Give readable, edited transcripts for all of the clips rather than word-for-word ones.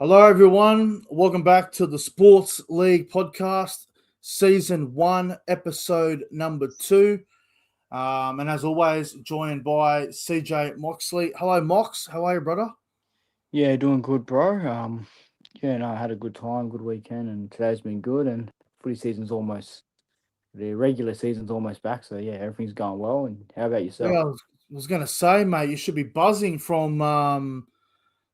Hello, everyone. Welcome back to the Sports League podcast, season 1, episode number 2. And as always, joined by CJ Moxley. Hello, Mox. How are you, brother? Yeah, doing good, bro. I had a good time, good weekend, and today's been good. And the regular season's almost back. So yeah, everything's going well. And how about Yeah, yourself? I was going to say, mate, you should be buzzing from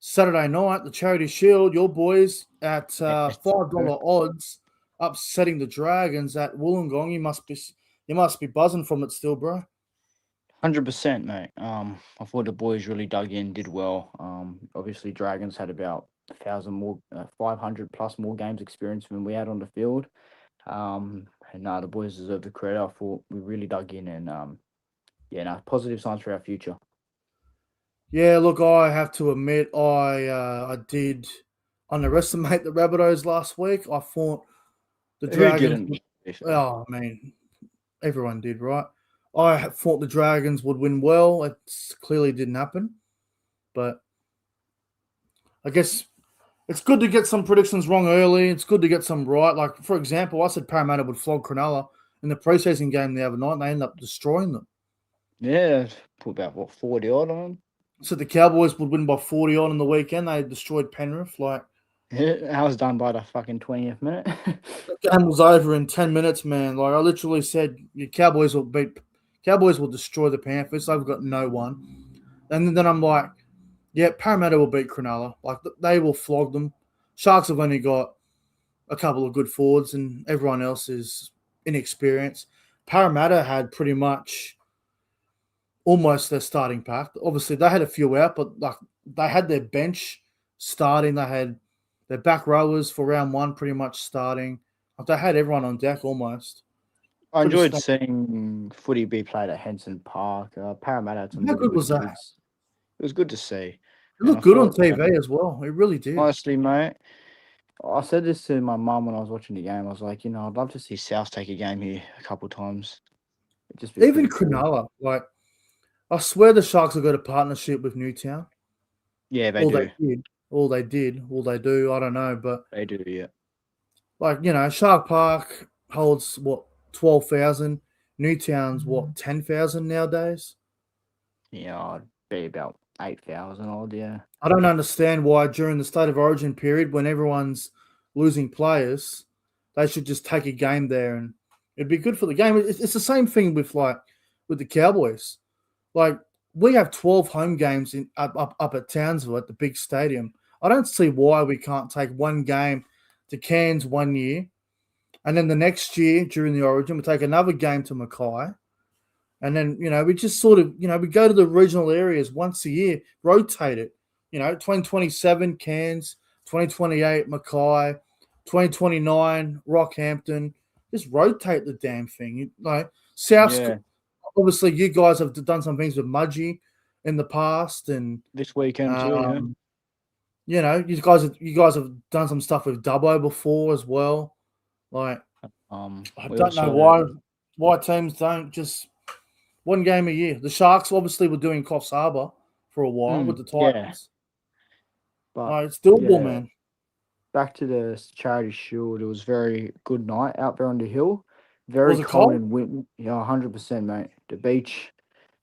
Saturday night, the Charity Shield. Your boys at Yes, $5 odds, upsetting the Dragons at Wollongong. You must be buzzing from it still, bro. 100%, mate. I thought the boys really dug in, did well. Obviously, Dragons had about 500 plus more games experience than we had on the field. The boys deserve the credit. I thought we really dug in, and positive signs for our future. Yeah, look, I have to admit, I did underestimate the Rabbitohs last week. I thought the Who Dragons. didn't? To be fair. Oh, I mean, everyone did, right? I thought the Dragons would win well. It clearly didn't happen, but I guess it's good to get some predictions wrong early. It's good to get some right. Like, for example, I said Parramatta would flog Cronulla in the preseason game the other night, and they ended up destroying them. Yeah, put about 40 odd on them. I said the Cowboys would win by 40 on the weekend. They destroyed Penrith. Like, I was done by the fucking 20th minute. the game was over in 10 minutes, man. Like, I literally said, your Cowboys will destroy the Panthers. They've got no one. And then I'm like, yeah, Parramatta will beat Cronulla. Like, they will flog them. Sharks have only got a couple of good forwards, and everyone else is inexperienced. Parramatta had pretty much almost their starting pack. Obviously, they had a few out, but like they had their bench starting. They had their back rowers for round 1 pretty much starting. Like, they had everyone on deck almost. I Pretty enjoyed strong. seeing footy be played at Henson Park. Parramatta had some How really good good was that? kids. It was good to see. It And I looked good on thought, TV as well. It really did. honestly, mate, I said this to my mum when I was watching the game. I was like, I'd love to see South take a game here a couple of times. It'd just be Even pretty cool. Cronulla, like I swear the Sharks have got a partnership with Newtown. Yeah, they All they do. did, all they do, I don't know. But They do, yeah. like, Shark Park holds what 12,000. Newtown's what 10,000 nowadays. Yeah, I'd be about 8,000 odd, yeah. I don't understand why during the state of origin period when everyone's losing players, they should just take a game there and it'd be good for the game. It's the same thing with the Cowboys. Like we have 12 home games up at Townsville at the big stadium. I don't see why we can't take one game to Cairns 1 year, and then the next year during the Origin we take another game to Mackay, and then we just sort of we go to the regional areas once a year, rotate it. 2027 Cairns, 2028 Mackay, 2029 Rockhampton. Just rotate the damn thing. South. Yeah. Obviously, you guys have done some things with Mudgee in the past, and This weekend, too, yeah. you guys have done some stuff with Dubbo before as well. Like, I We don't know also why teams don't just one game a year. The Sharks obviously were doing Coffs Harbour for a while with the yeah, Titans. but It's doable, yeah, man. back to the Charity Shield. It was very good night out there on the hill. Was Very it cold cold? and wind. Yeah, 100%, mate. The beach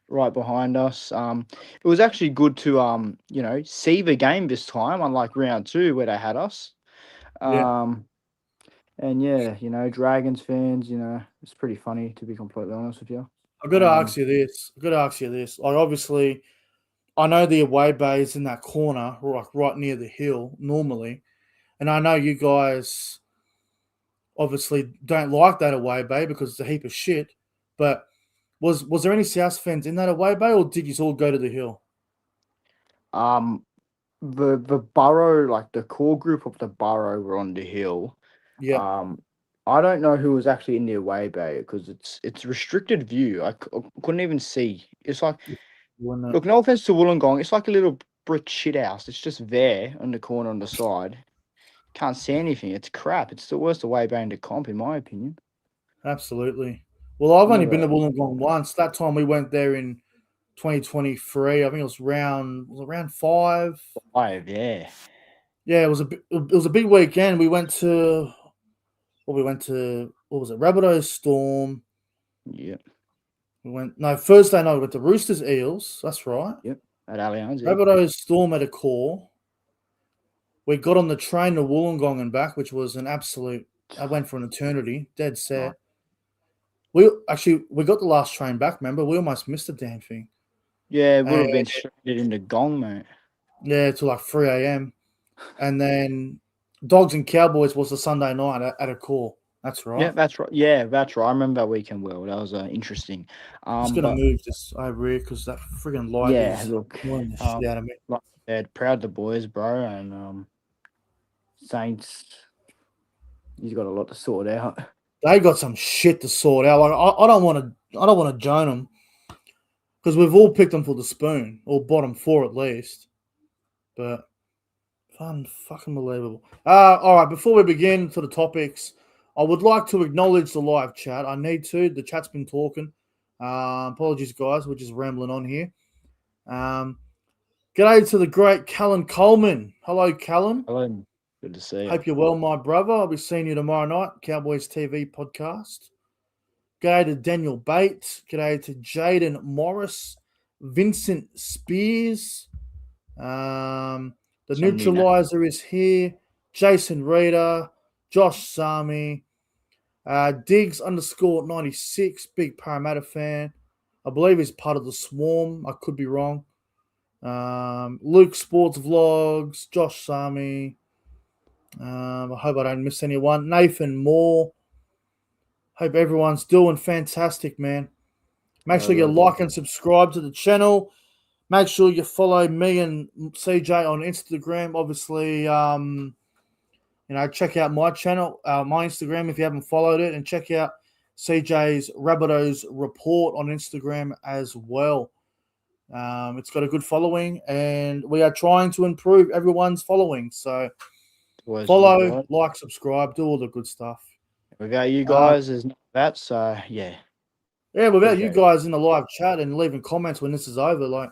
right behind us. It was actually good to see the game this time, unlike round 2 where they had us. Yeah. Um, and yeah, Dragons fans. It's pretty funny to be completely honest with you. I've got to ask you this. Like, obviously, I know the away bay is in that corner, like right near the hill normally, and I know you guys obviously don't like that away bay because it's a heap of shit. But was there any South fans in that away bay, or did you all go to the hill? Um, the borough, like the core group of the borough, were on the hill. Yeah, Um, I don't know who was actually in the away bay because it's restricted view. Couldn't even see. It's like, look, no offense to Wollongong, it's like a little brick shit house. It's just there on the corner on the side. Can't see anything. It's crap. It's the worst away bay in the comp, in my opinion. absolutely. Well, I've only been Never to Wollongong once. That time we went there in 2023. I think it was round 5. five, yeah. Yeah, it was a big weekend. What was it? Rabbito Storm. Yep, Thursday night we went to Roosters Eels. That's right. yep. At Allianz, yeah. Rabbitohs Storm at a core. We got on the train to Wollongong and back, which was an absolute. I went for an eternity, dead Nice. set. We got the last train back. Remember, we almost missed the damn thing. Yeah, it would And have been straight into Gong, mate. yeah, till like 3 a.m. And then Dogs and Cowboys was the Sunday night at a core. That's Yeah, right. that's right. Yeah, that's right. I remember that weekend well. That was interesting. Just gonna But move this over here because that friggin' light yeah, is look, annoying the shit out of me. like I said, proud of the boys, bro, and Saints. He's got a lot to sort out. They got some shit to sort out. Like I don't want to join them because we've all picked them for the spoon or bottom four at least. But fucking believable. All right. Before we begin to the topics, I would like to acknowledge the live chat. I need to. The chat's been talking. Apologies, guys. We're just rambling on here. G'day to the great Callan Coleman. Hello, Callan. Hello, good to see you. Hope you're well, my brother. I'll be seeing you tomorrow night, Cowboys TV podcast. G'day to Daniel Bates. G'day to Jaden Morris, Vincent Spears. The Some new names. neutralizer is here. Jason Reeder, Josh Sami, Diggs _96, big Parramatta fan. I believe he's part of the Swarm. I could be wrong. Luke Sports Vlogs, Josh Sami. I hope I don't miss anyone. Nathan Moore. Hope everyone's doing fantastic, man. Make sure you like and subscribe to the channel. Make sure you follow me and CJ on Instagram. Obviously, check out my channel, my Instagram if you haven't followed it, and check out CJ's Rabbito's report on Instagram as well. It's got a good following, and we are trying to improve everyone's following. So follow, like, subscribe, do all the good stuff. Without you guys, there's not that. So yeah. Yeah, without you guys in the live chat and leaving comments when this is over, like,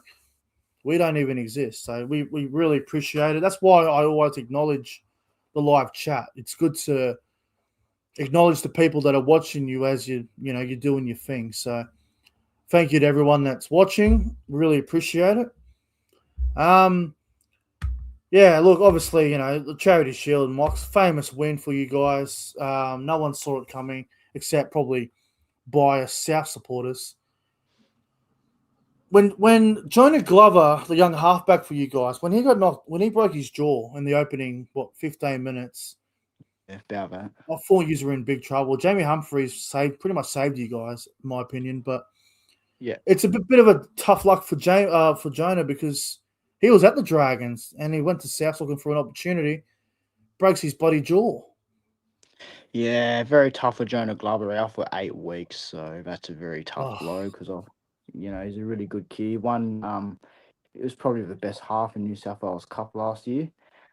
we don't even exist. So we really appreciate it. That's why I always acknowledge the live chat. It's good to acknowledge the people that are watching you as you're doing your thing. So thank you to everyone that's watching. Really appreciate it. Yeah, look, obviously, the Charity Shield, Mox, famous win for you guys. No one saw it coming except probably biased South supporters. When Jonah Glover, the young halfback for you guys, when he broke his jaw in the opening 15 minutes, yeah, about that. I thought you were in big trouble. Jamie Humphries pretty much saved you guys, in my opinion. But yeah, it's a bit of a tough luck for Jonah because he was at the Dragons and he went to South looking for an opportunity, breaks his bloody jaw. Yeah, very tough for Jonah Glover, out for 8 weeks. So that's a very tough blow because he's a really good kid. It was probably the best half in New South Wales Cup last year.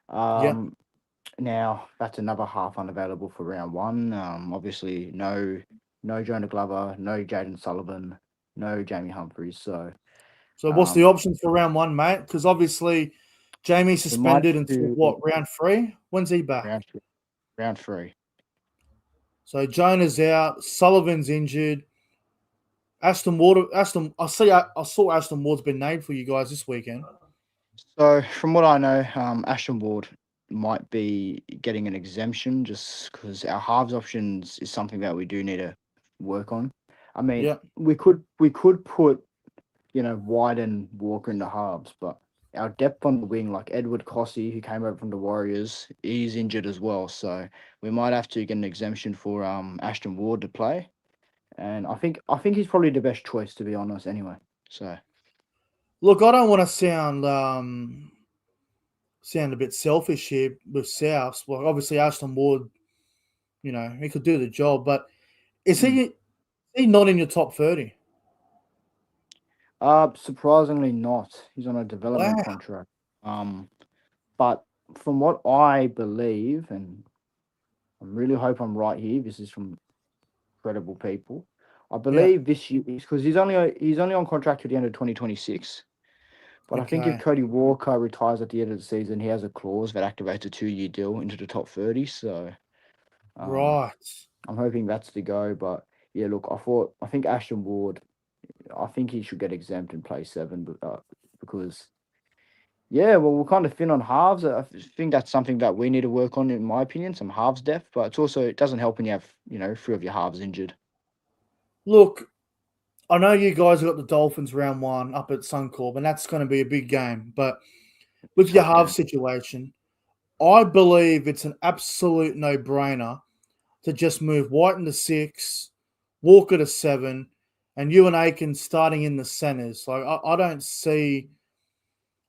Now that's another half unavailable for round 1. Obviously no Jonah Glover, no Jaden Sullivan, no Jamie Humphries. So what's the options for round 1, mate? Because obviously Jamie suspended until round 3? When's he back? Round 3. So Jonah's out. Sullivan's injured. I saw Ashton Ward's been named for you guys this weekend. So from what I know, Ashton Ward might be getting an exemption just because our halves options is something that we do need to work on. I mean, we could put White and Walker in the halves, but our depth on the wing, like Edward Cossey, who came over from the Warriors, he's injured as well. So we might have to get an exemption for Ashton Ward to play. And I think he's probably the best choice, to be honest, anyway. So look, I don't want to sound a bit selfish here with Souths. Well, obviously Ashton Ward, he could do the job, but is he not in your top 30? Surprisingly not. He's on a development contract. But from what I believe, and I really hope I'm right here, this is from credible people. I believe this year, because he's only on contract to the end of 2026. But I think if Okay. Cody Walker retires at the end of the season, he has a clause that activates a 2-year deal into the top 30. So um, Right. I'm hoping that's the go. But yeah, look, I think Ashton Ward, I think he should get exempt and play seven, because yeah, well, we're kind of thin on halves. I think that's something that we need to work on, in my opinion, some halves depth. But it doesn't help when you have three of your halves injured. Look, I know you guys have got the Dolphins round one up at Suncorp, and that's going to be a big game. But with your Tough half game. situation, I believe it's an absolute no-brainer to just move White into 6, Walker to 7, and you and Aiken starting in the centers. Like I don't see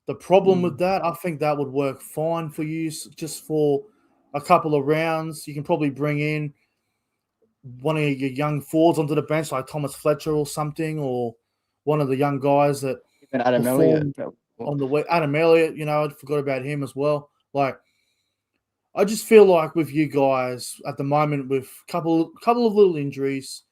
the problem with Mm. that. I think that would work fine for you just for a couple of rounds. You can probably bring in one of your young forwards onto the bench, like Thomas Fletcher or something, or one of the young guys that Even Adam Elliott. performed on the way. Adam Elliott, I forgot about him as well. Like, I just feel like with you guys at the moment, with couple of little injuries,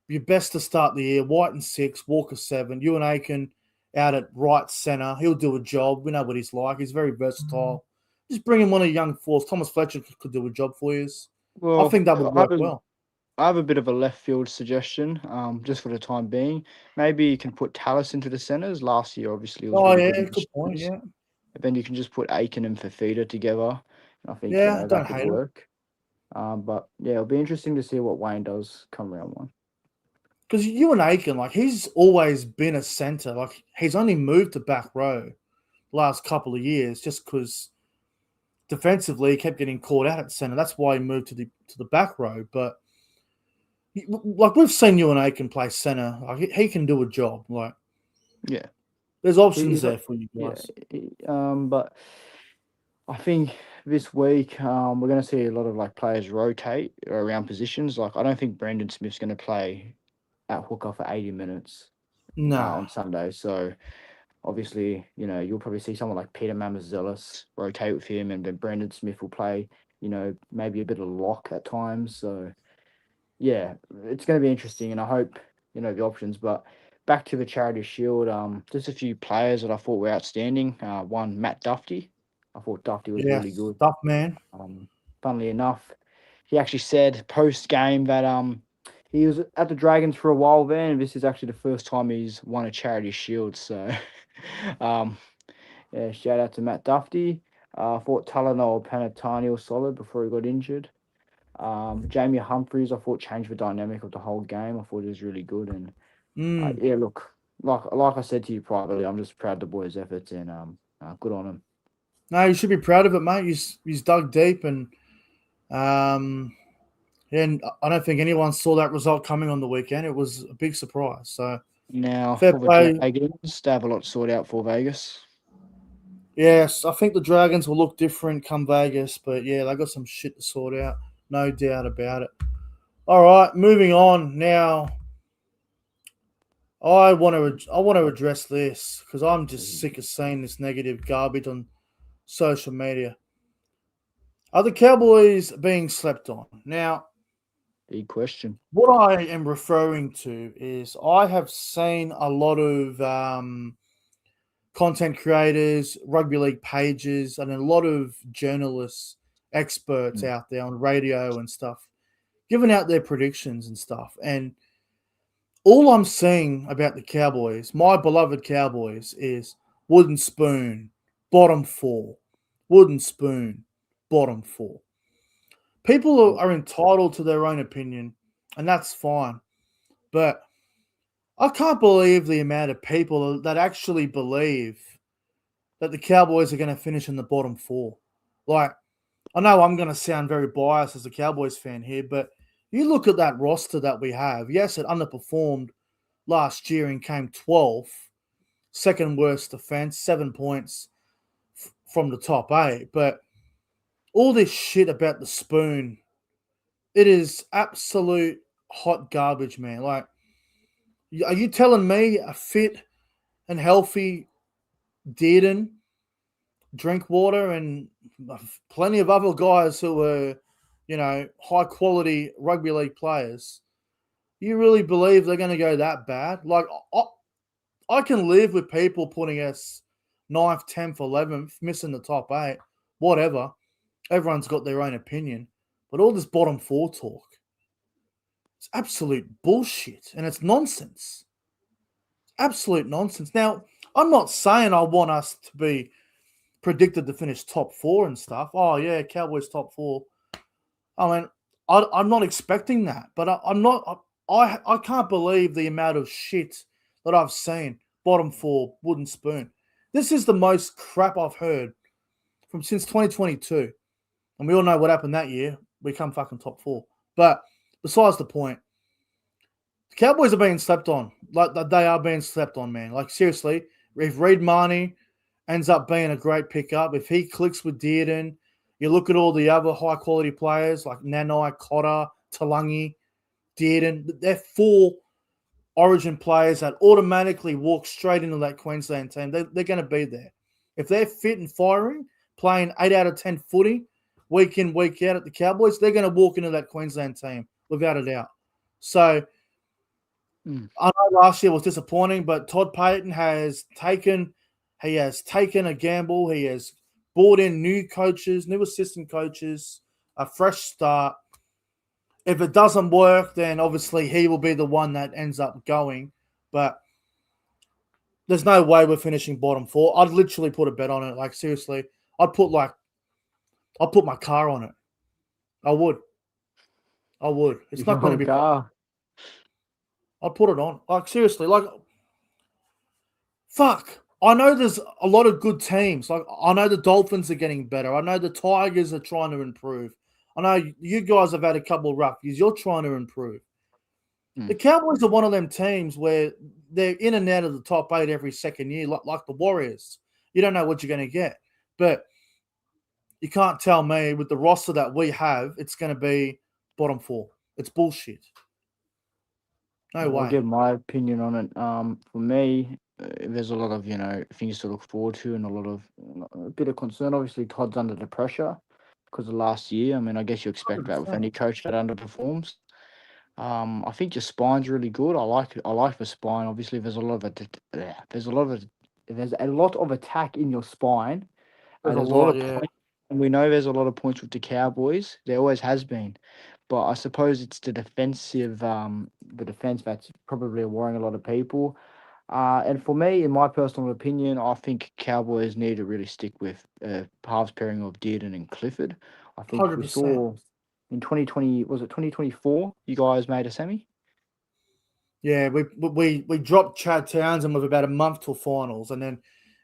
you're best to start the year. White and 6, Walker 7, you and Aiken out at right centre. He'll do a job. We know what he's like. He's very versatile. Just bring in one of the young forwards. Thomas Fletcher could do a job for you. I Well, think that would work well. I have a bit of a left field suggestion, just for the time being. Maybe you can put Tallis into the centres. Last year, obviously, it was Oh really yeah, good in the good point. streams. Yeah, But then you can just put Aiken and Fafita together. And I think, yeah, that don't could hate it. work. But yeah, it'll be interesting to see what Wayne does come round one. Because you and Aiken, like he's always been a centre. Like he's only moved to back row last couple of years just because defensively he kept getting caught out at centre. That's why he moved to the back row. But like we've seen you and Aiken play centre. Like he can do a job. Like Yeah. there's options He's there for you yeah. guys. But I think this week we're going to see a lot of like players rotate around positions. Like I don't think Brandon Smith's going to play at hooker for 80 minutes Nah. on Sunday. So obviously, you'll probably see someone like Peter Mamazelis rotate with him, and then Brandon Smith will play, maybe a bit of lock at times. So yeah, it's going to be interesting, and I hope the options. But back to the Charity Shield, just a few players that I thought were outstanding. One, Matt Duffy. I thought Duffy was really Yes. good. Tough man. Funnily enough, he actually said post game that he was at the Dragons for a while then, and this is actually the first time he's won a Charity Shield. So, um, yeah, shout out to Matt Duffy. I thought Talanoa Panatani was solid before he got injured. Jamie Humphries, I thought changed the dynamic of the whole game. I thought he was really good, and Mm. yeah, look, like I said to you privately, I'm just proud of the boys' efforts, and good on him. No, you should be proud of it, mate. He's dug deep, um, and I don't think anyone saw that result coming on the weekend. It was a big surprise. So Now fair for the play. Dragons, they have a lot to sort out for Vegas. Yes, I think the Dragons will look different come Vegas, but yeah, they got some shit to sort out, no doubt about it. All right, moving on now. I want to address this because I'm just sick of seeing this negative garbage on social media. Are the Cowboys being slept on? Now, Big question. what I am referring to is I have seen a lot of content creators, rugby league pages, and a lot of journalists, experts Mm. out there on radio and stuff, giving out their predictions and stuff. And all I'm seeing about the Cowboys, my beloved Cowboys, is wooden spoon, bottom four, wooden spoon, bottom four. People are entitled to their own opinion, and that's fine. But I can't believe the amount of people that actually believe that the Cowboys are going to finish in the bottom four. Like, I know I'm going to sound very biased as a Cowboys fan here, but you look at that roster that we have. Yes, it underperformed last year and came 12th, second worst defense, 7 points from the top eight. But all this shit about the spoon, it is absolute hot garbage, man. Like, are you telling me a fit and healthy Dearden, Drinkwater, and plenty of other guys who were, high quality rugby league players, you really believe they're going to go that bad? Like, I can live with people putting us 9th, 10th, 11th, missing the top 8, whatever. Everyone's got their own opinion. But all this bottom 4 talk, it's absolute bullshit and it's nonsense. Absolute nonsense. Now, I'm not saying I want us to be predicted to finish top 4 and stuff. Oh, yeah, Cowboys top 4. I mean, I'm not expecting that, but I can't believe the amount of shit that I've seen. Bottom 4, wooden spoon. This is the most crap I've heard from since 2022. And we all know what happened that year. We come fucking top 4. But besides the point, the Cowboys are being slept on. Like, they are being slept on, man. Like, seriously, if Reed Marnie ends up being a great pickup, if he clicks with Dearden, you look at all the other high-quality players like Nanai, Cotter, Talangi, Dearden. They're 4 Origin players that automatically walk straight into that Queensland team. They're going to be there. If they're fit and firing, playing 8 out of 10 footy, week in, week out at the Cowboys, they're going to walk into that Queensland team without a doubt. So I know last year was disappointing, but Todd Payton has taken a gamble. He has brought in new coaches, new assistant coaches, a fresh start. If it doesn't work, then obviously he will be the one that ends up going. But there's no way we're finishing bottom 4. I'd literally put a bet on it. Like, seriously, I'd put my car on it. I would. It's not going to be. Car. I'd put it on. Like, seriously, like, fuck. I know there's a lot of good teams. Like, I know the Dolphins are getting better. I know the Tigers are trying to improve. I know you guys have had a couple of rough years. You're trying to improve. The Cowboys are one of them teams where they're in and out of the top 8 every second year, like the Warriors. You don't know what you're going to get. But you can't tell me with the roster that we have, it's going to be bottom 4. It's bullshit. No way. I'll give my opinion on it. For me, there's a lot of things to look forward to, and a bit of concern. Obviously, Todd's under the pressure because of last year. I mean, I guess you expect that with 100%. any coach that underperforms. I think your spine's really good. I like the spine. Obviously, there's a lot of attack in your spine. There's a There's a lot, lot of yeah. points, and we know there's a lot of points with the Cowboys. There always has been. But I suppose it's the defense that's probably worrying a lot of people. And for me, in my personal opinion, I think Cowboys need to really stick with halves pairing of Dearden and Clifford. I think we 100%. saw in 2020, was it 2024, you guys made a semi? Yeah, we dropped Chad Townsend with about a month till finals, and then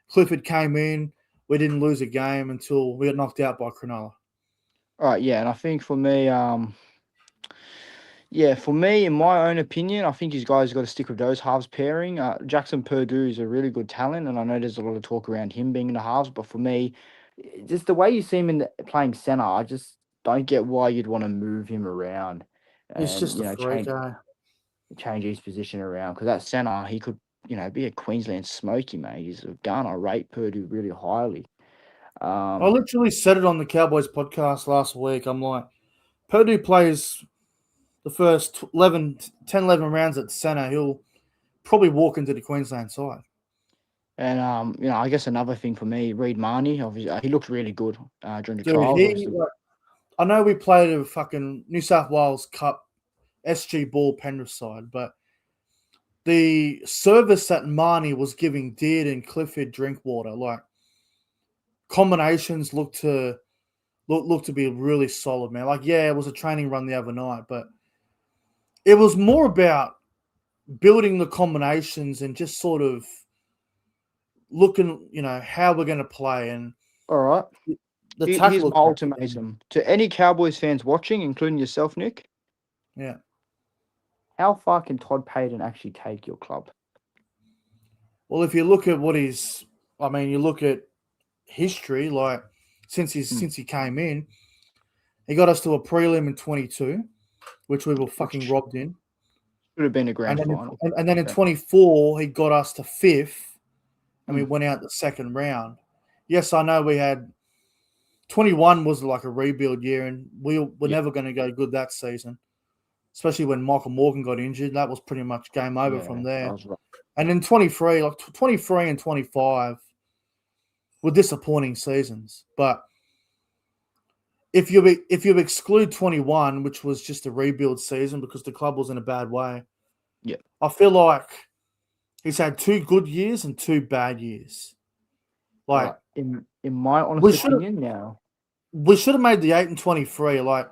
Clifford came in. We didn't lose a game until we got knocked out by Cronulla. All right, yeah, and I think for me, in my own opinion, I think you guys got to stick with those halves pairing. Jackson Purdue is a really good talent, and I know there's a lot of talk around him being in the halves, but for me, just the way you see him playing center, I just don't get why you'd want to move him around He's and just a freak, change his position around, because that center, he could be a Queensland smoky, mate. He's a gun. I rate Purdue really highly. I literally said it on the Cowboys podcast last week. I'm like, Purdue plays the first 10, 11 rounds at center. He'll probably walk into the Queensland side. And I guess another thing for me, Reed Marnie, obviously, he looked really good during the trials. I know we played a fucking New South Wales Cup SG Ball Penrith side, but the service that Marnie was giving Dearden, Clifford, Drinkwater, like combinations look to be really solid, man. Like, yeah, it was a training run the other night, but it was more about building the combinations and just sort of looking, how we're going to play. And all right, here's my ultimatum to any Cowboys fans watching, including yourself, Nick. Yeah. How far can Todd Payton actually take your club? Well, if you look at you look at history, like since he came in, he got us to a prelim in 22, which we were fucking robbed in. Should have been a grand final. And then in 24, he got us to 5th, and we went out the second round. Yes, I know we had 21 was like a rebuild year, and we were never going to go good that season, especially when Michael Morgan got injured. That was pretty much game over from there. Right. And then 23 and 25, were disappointing seasons. But if you exclude 21, which was just a rebuild season because the club was in a bad way, Yeah. I feel like he's had 2 good years and 2 bad years. Like Right. In my we honest should have opinion now, we should have made the 8 and 23. Like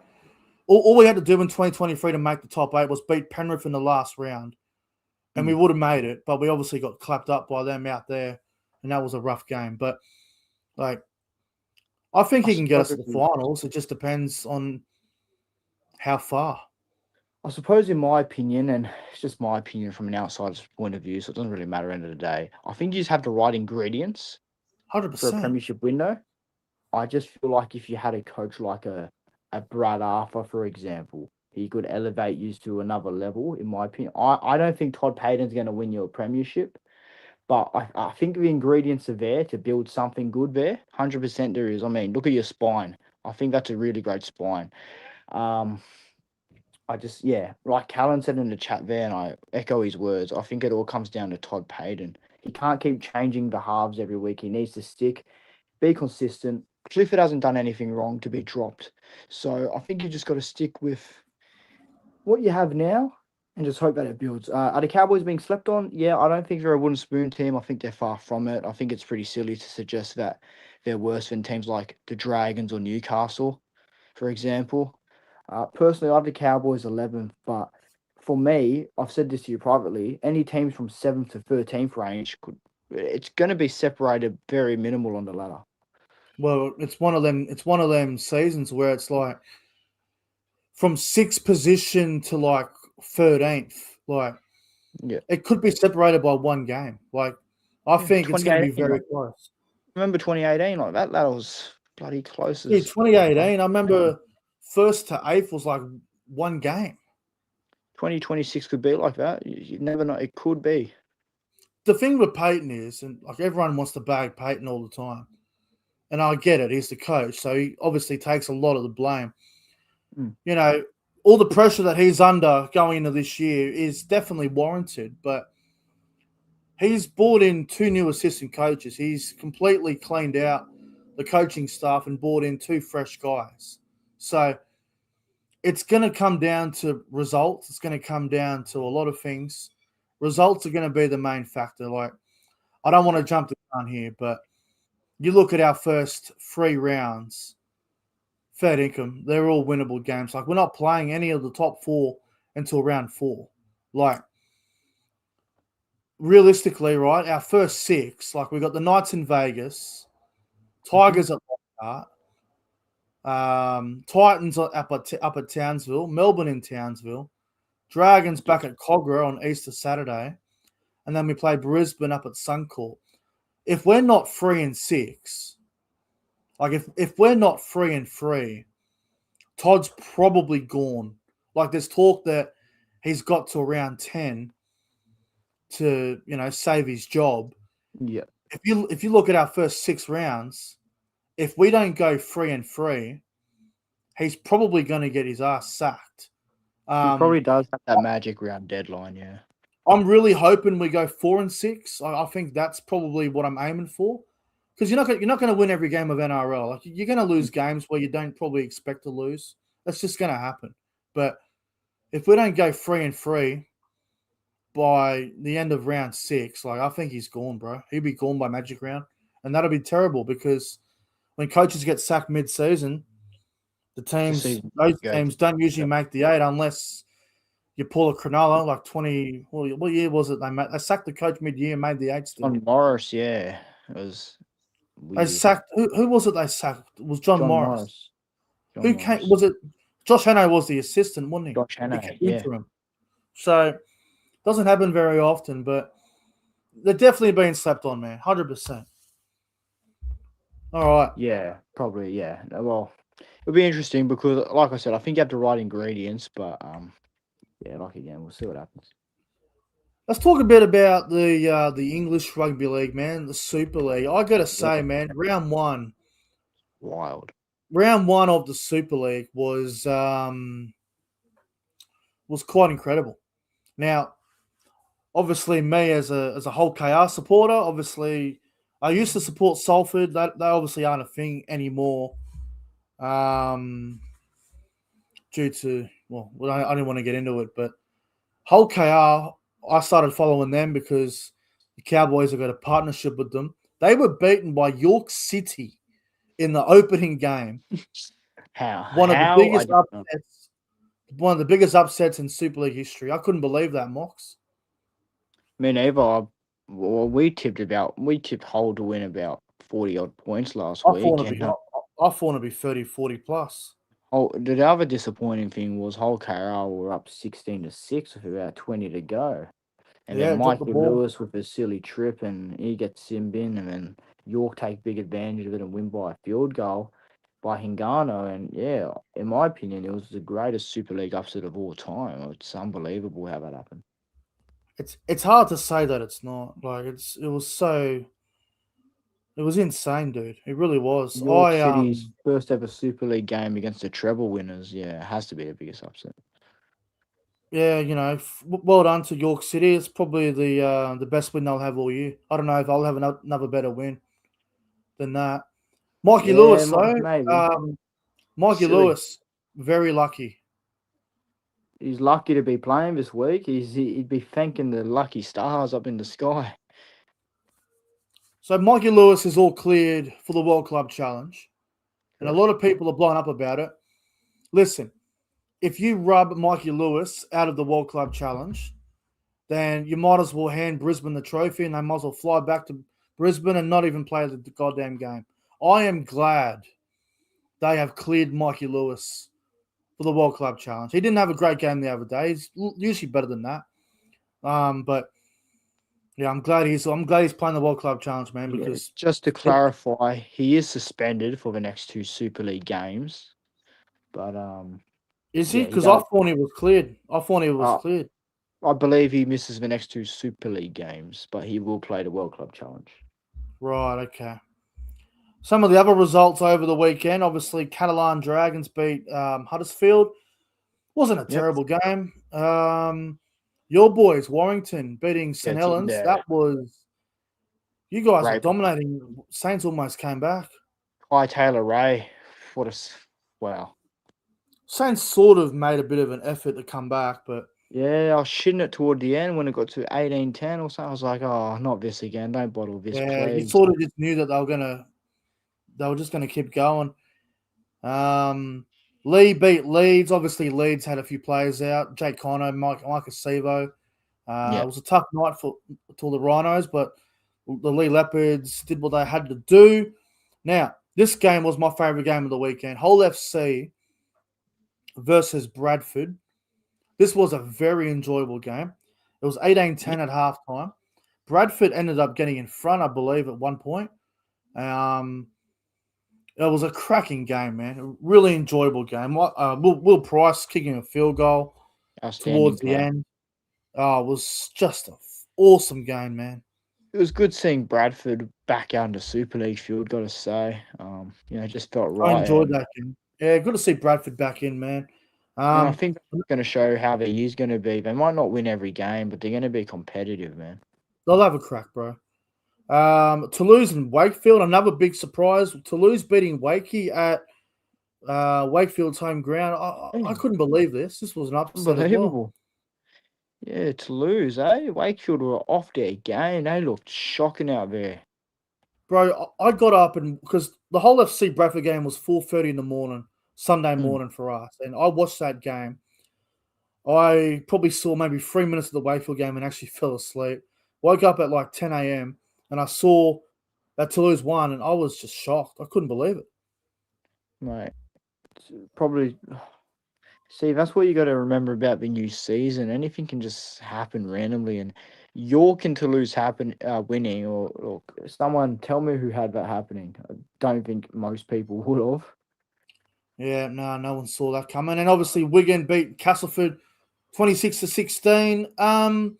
all we had to do in 2023 to make the top 8 was beat Penrith in the last round, and we mm, would have made it. But we obviously got clapped up by them out there, and that was a rough game. But like I think I he can get suppose us to the finals. It just depends on how far. I suppose in my opinion, and it's just my opinion from an outsider's point of view, so it doesn't really matter at the end of the day. I think you just have the right ingredients Hundred for a percent. premiership window. I just feel like if you had a coach like a Brad Arthur, for example, he could elevate you to another level, in my opinion. I don't think Todd Payton's going to win you a premiership, but I think the ingredients are there to build something good there. 100% there is. I mean, look at your spine. I think that's a really great spine. Um, yeah, like Callan said in the chat there, and I echo his words. I think it all comes down to Todd Payton. He can't keep changing the halves every week. He needs to stick, be consistent. Clifford hasn't done anything wrong to be dropped. So I think you just got to stick with what you have now and just hope that it builds. Are the Cowboys being slept on? Yeah, I don't think they're a wooden spoon team. I think they're far from it. I think it's pretty silly to suggest that they're worse than teams like the Dragons or Newcastle, for example. Personally, I have the Cowboys 11th, but for me, I've said this to you privately, any teams from 7th to 13th range it's going to be separated very minimal on the ladder. Well, it's one of them. It's one of them seasons where it's like from 6th position to like 13th. Like Yeah. it could be separated by one game. Like I Yeah, think it's going to be 2018, very like, close. remember 2018? Like that was bloody close Yeah, as 2018. I remember 1st to 8th was like one game. 2026 could be like that. You never know. It could be. The thing with Peyton is, and like everyone wants to bag Peyton all the time, and I get it. He's the coach, so he obviously takes a lot of the blame. Mm. You know, all the pressure that he's under going into this year is definitely warranted, but he's brought in 2 new assistant coaches. He's completely cleaned out the coaching staff and brought in 2 fresh guys. So it's going to come down to results. It's going to come down to a lot of things. Results are going to be the main factor. Like, I don't want to jump the gun here, but you look at our first 3 rounds, fair income, they're all winnable games. Like, we're not playing any of the top 4 until round 4. Like, realistically, right, our first 6, like, we got the Knights in Vegas, Tigers at Lockhart, Titans up at Townsville, Melbourne in Townsville, Dragons back at Cogra on Easter Saturday, and then we play Brisbane up at Suncorp. If we're not 3-6, like if we're not 3-3, Todd's probably gone. Like there's talk that he's got to around 10 to save his job. Yeah. If you look at our first 6 rounds, if we don't go 3-3, he's probably going to get his ass sacked. He probably does have that magic round deadline. Yeah. I'm really hoping we go 4-6. I think that's probably what I'm aiming for, because you're not going to win every game of NRL. Like you're going to lose games where you don't probably expect to lose. That's just going to happen. But if we don't go 3-3 by the end of round 6, like I think he's gone, bro. He'll be gone by magic round, and that'll be terrible because when coaches get sacked mid-season, those teams don't usually make the 8 unless you pull a Cronulla like 20. Well, what year was it? They sacked the coach mid-year and made the 8 still. John Morris, yeah, it was They weird. sacked who was it? They sacked it was John Morris. Who came? Morris. Was it Josh Hannay was the assistant, wasn't he? Josh He became Hannay, yeah. interim. So doesn't happen very often, but they're definitely being slept on, man. 100%. All right. Yeah, probably, yeah. Well, it'll be interesting because, like I said, I think you have the right ingredients, but yeah, like again, we'll see what happens. Let's talk a bit about the English rugby league, man, the Super League. I gotta say, man, round one Wild. of the Super League was quite incredible. Now, obviously, me as a whole KR supporter, obviously, I used to support Salford. That they obviously aren't a thing anymore. Um, Due to I didn't want to get into it, but Hull KR, I started following them because the Cowboys have got a partnership with them. They were beaten by York City in the opening game. How? One of the How? I biggest don't know. upsets. One of the biggest upsets in Super League history. I couldn't believe that, Mox. Me neither. Well, we tipped Hull to win about 40 odd points last I thought week, it'd and be I thought it'd be 30, 40 plus. the other disappointing thing was Hull KR were up 16-6 with about 20 to go. And then Yeah, drop the Mikey ball. Lewis with a silly trip, and he gets sin bin, and then York take big advantage of it and win by a field goal by Hingano. And yeah, in my opinion, it was the greatest Super League upset of all time. It's unbelievable how that happened. It's hard to say that it's not. Like it was insane, dude. It really was. York City's first ever Super League game against the treble winners, yeah, it has to be the biggest upset. Yeah, well done to York City. It's probably the best win they'll have all year. I don't know if I'll have another better win than that. Mikey Yeah, Lewis, though. maybe. Mikey Silly. Lewis, very lucky. He's lucky to be playing this week. He'd be thanking the lucky stars up in the sky. So Mikey Lewis is all cleared for the World Club Challenge, and a Correct. lot of people are blowing up about it. Listen, if you rub Mikey Lewis out of the World Club Challenge, then you might as well hand Brisbane the trophy, and they might as well fly back to Brisbane and not even play the goddamn game. I am glad they have cleared Mikey Lewis for the World Club Challenge. He didn't have a great game the other day. He's usually better than that. But yeah, I'm glad he's playing the World Club Challenge, man. Yeah, Because just to clarify, he is suspended for the next two Super League games. But is he? yeah, he Because I does. thought he was cleared. I thought he was cleared. I believe he misses the next two Super League games, but he will play the World Club Challenge. Right. Okay. Some of the other results over the weekend, obviously, Catalan Dragons beat Huddersfield. Wasn't a Yep. terrible game. Your boys, Warrington, beating St. Helens. Yeah. That was you guys were Right. dominating. Saints almost came back. Hi, Taylor Ray. Wow. Saints sort of made a bit of an effort to come back, but Yeah, I was shitting it toward the end when it got to 18-10 or something. I was like, oh, not this again. Don't bottle this, yeah, you please. sort of just knew that they were just gonna keep going. Lee beat Leeds. Obviously, Leeds had a few players out. Jake Cono, Mike Acevo. It was a tough night for the Rhinos, but the Lee Leopards did what they had to do. Now, this game was my favourite game of the weekend. Hull FC versus Bradford. This was a very enjoyable game. It was 18-10 at halftime. Bradford ended up getting in front, I believe, at one point. It was a cracking game, man. A really enjoyable game. Will Price kicking a field goal towards the end. Oh, it was just an awesome game, man. It was good seeing Bradford back out into Super League field, got to say. Just felt I right. enjoyed that game. Yeah, good to see Bradford back in, man. And I think it's going to show how the year's going to be. They might not win every game, but they're going to be competitive, man. They'll have a crack, bro. Toulouse and Wakefield, another big surprise. Toulouse beating Wakey at Wakefield's home ground. I couldn't believe this. This was an upset as well. Unbelievable. Yeah, Toulouse, eh? Wakefield were off their game. They looked shocking out there. Bro, I got up and because the whole FC Bradford game was 4:30 in the morning, Sunday morning for us, and I watched that game. I probably saw maybe 3 minutes of the Wakefield game and actually fell asleep. Woke up at like 10 a.m. and I saw that Toulouse won, and I was just shocked. I couldn't believe it. Right. Probably. See, that's what you got to remember about the new season. Anything can just happen randomly, and York and Toulouse winning, or someone tell me who had that happening. I don't think most people would have. Yeah, no one saw that coming. And obviously, Wigan beat Castleford 26-16.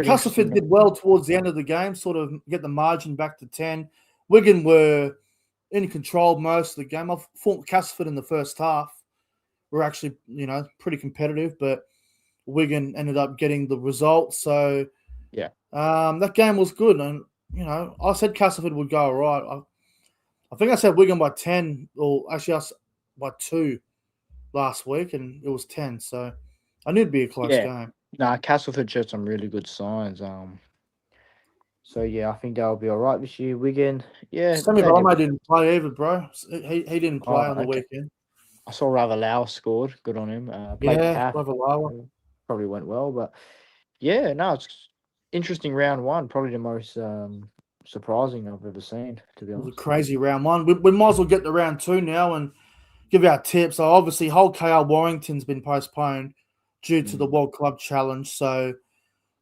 Castleford did well towards the end of the game, sort of get the margin back to 10. Wigan were in control most of the game. I thought Castleford in the first half were actually, pretty competitive, but Wigan ended up getting the result. So, Yeah, that game was good. And I said Castleford would go all right. I think I said Wigan by 10, or actually by 2 last week, and it was 10. So I knew it'd be a close Yeah. game. Nah, Castleford showed some really good signs. So yeah, I think they'll be all right this year. Wigan, yeah, Sammy they did. Barma didn't play either, bro. He didn't Oh, play on the okay. weekend. I saw Ravalawa scored. Good on him. Played Yeah, Taff. Ravalawa. Probably went well, but yeah, no, it's interesting round one. Probably the most surprising I've ever seen, to be It was a honest. crazy round one. We might as well get to round 2 now and give our tips. So obviously, whole KL Warrington's been postponed due to the Mm. World Club Challenge. So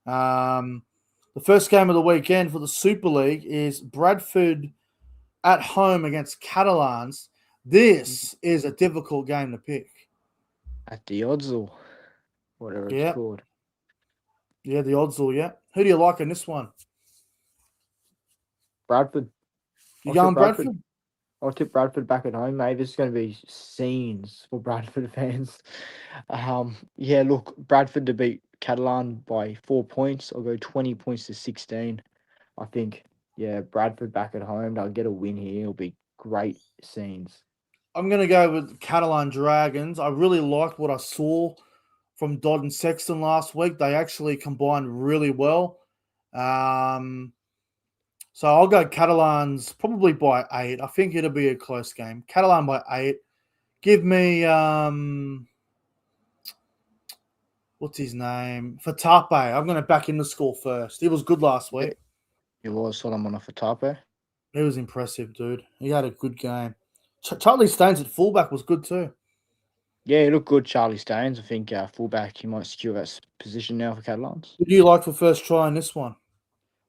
um, the first game of the weekend for the Super League is Bradford at home against Catalans. This is a difficult game to pick. At the odds or whatever it's Yeah, called. yeah, the odds all. Yeah, who do you like in this one? Bradford. You I'll tip going Bradford. Bradford? I'll tip Bradford back at home, mate. This is going to be scenes for Bradford fans. Yeah, look, Bradford to beat Catalan by 4 points. I'll go 20 points to 16. I think, yeah, Bradford back at home. They'll get a win here. It'll be great scenes. I'm going to go with Catalan Dragons. I really liked what I saw from Dodd and Sexton last week. They actually combined really well. Um, so I'll go Catalans probably by 8. I think it'll be a close game. Catalan by 8. Give me what's his name? Fatape. I'm going to back him to score first. He was good last Yeah, week. it was Solomon off a Fatape. He was impressive, dude. He had a good game. Charlie Staines at fullback was good too. Yeah, he looked good, Charlie Staines. I think fullback, he might secure that position now for Catalans. Who do you like for first try in this one?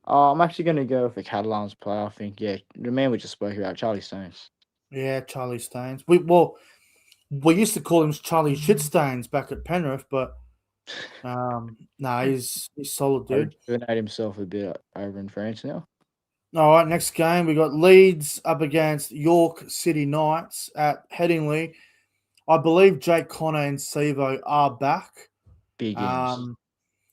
I'm actually going to go for Catalans player. I think, yeah, the man we just spoke about, Charlie Staines. Yeah, Charlie Staines. We used to call him Charlie Shitstains back at Penrith, but he's solid, dude. Rejuvenate himself a bit over in France now. All right, next game we got Leeds up against York City Knights at Headingley. I believe Jake Connor and Sevo are back. Big games.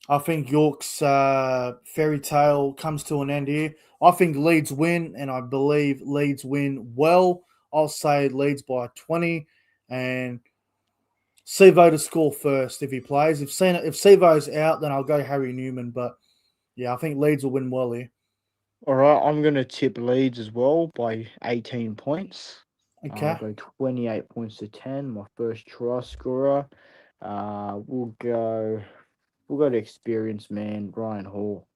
I think York's fairy tale comes to an end here. I think Leeds win, and I believe Leeds win well. I'll say Leeds by 20, and Sevo to score first if he plays. If Sevo's out, then I'll go Harry Newman. But yeah, I think Leeds will win well here. All right, I'm going to tip Leeds as well by 18 points. I'll Okay, go 28 points to 10. My first try scorer. We'll go to experienced man Ryan Hall.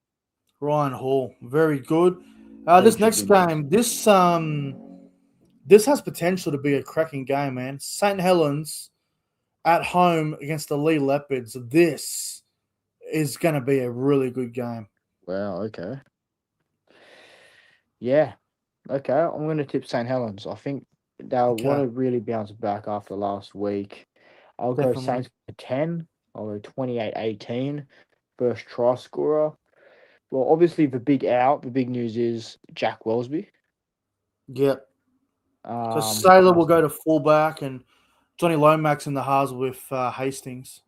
Ryan Hall, very good. This Leeds should next win this. game, this has potential to be a cracking game, man. St. Helens at home against the Lee Leopards. This is going to be a really good game. Wow, okay. Yeah, okay. I'm going to tip St. Helens. I think they'll want Okay, to really bounce back after last week. I'll go definitely. Saints for 10. I'll go 28-18. First try scorer. Well, obviously the big news is Jack Wellsby. Yep. So Um, Sailor I, will go to fullback and Johnny Lomax in the halves with Hastings.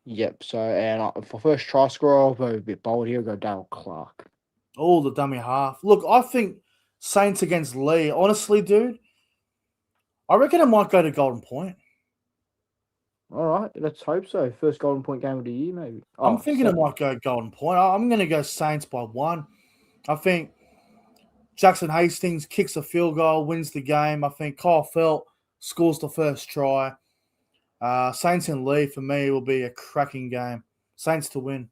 yep. So, and for first try scorer, I'll go a bit bold here. I'll go Darryl Clark. Oh, the dummy half. Look, I think Saints against Lee. Honestly, dude, I reckon it might go to Golden Point. All right, let's hope so. First golden point game of the year, maybe. I'm Oh, thinking it second. might go Golden Point. I'm going to go Saints by 1. I think Jackson Hastings kicks a field goal, wins the game. I think Kyle Felt scores the first try. Saints and Lee, for me, will be a cracking game. Saints to win.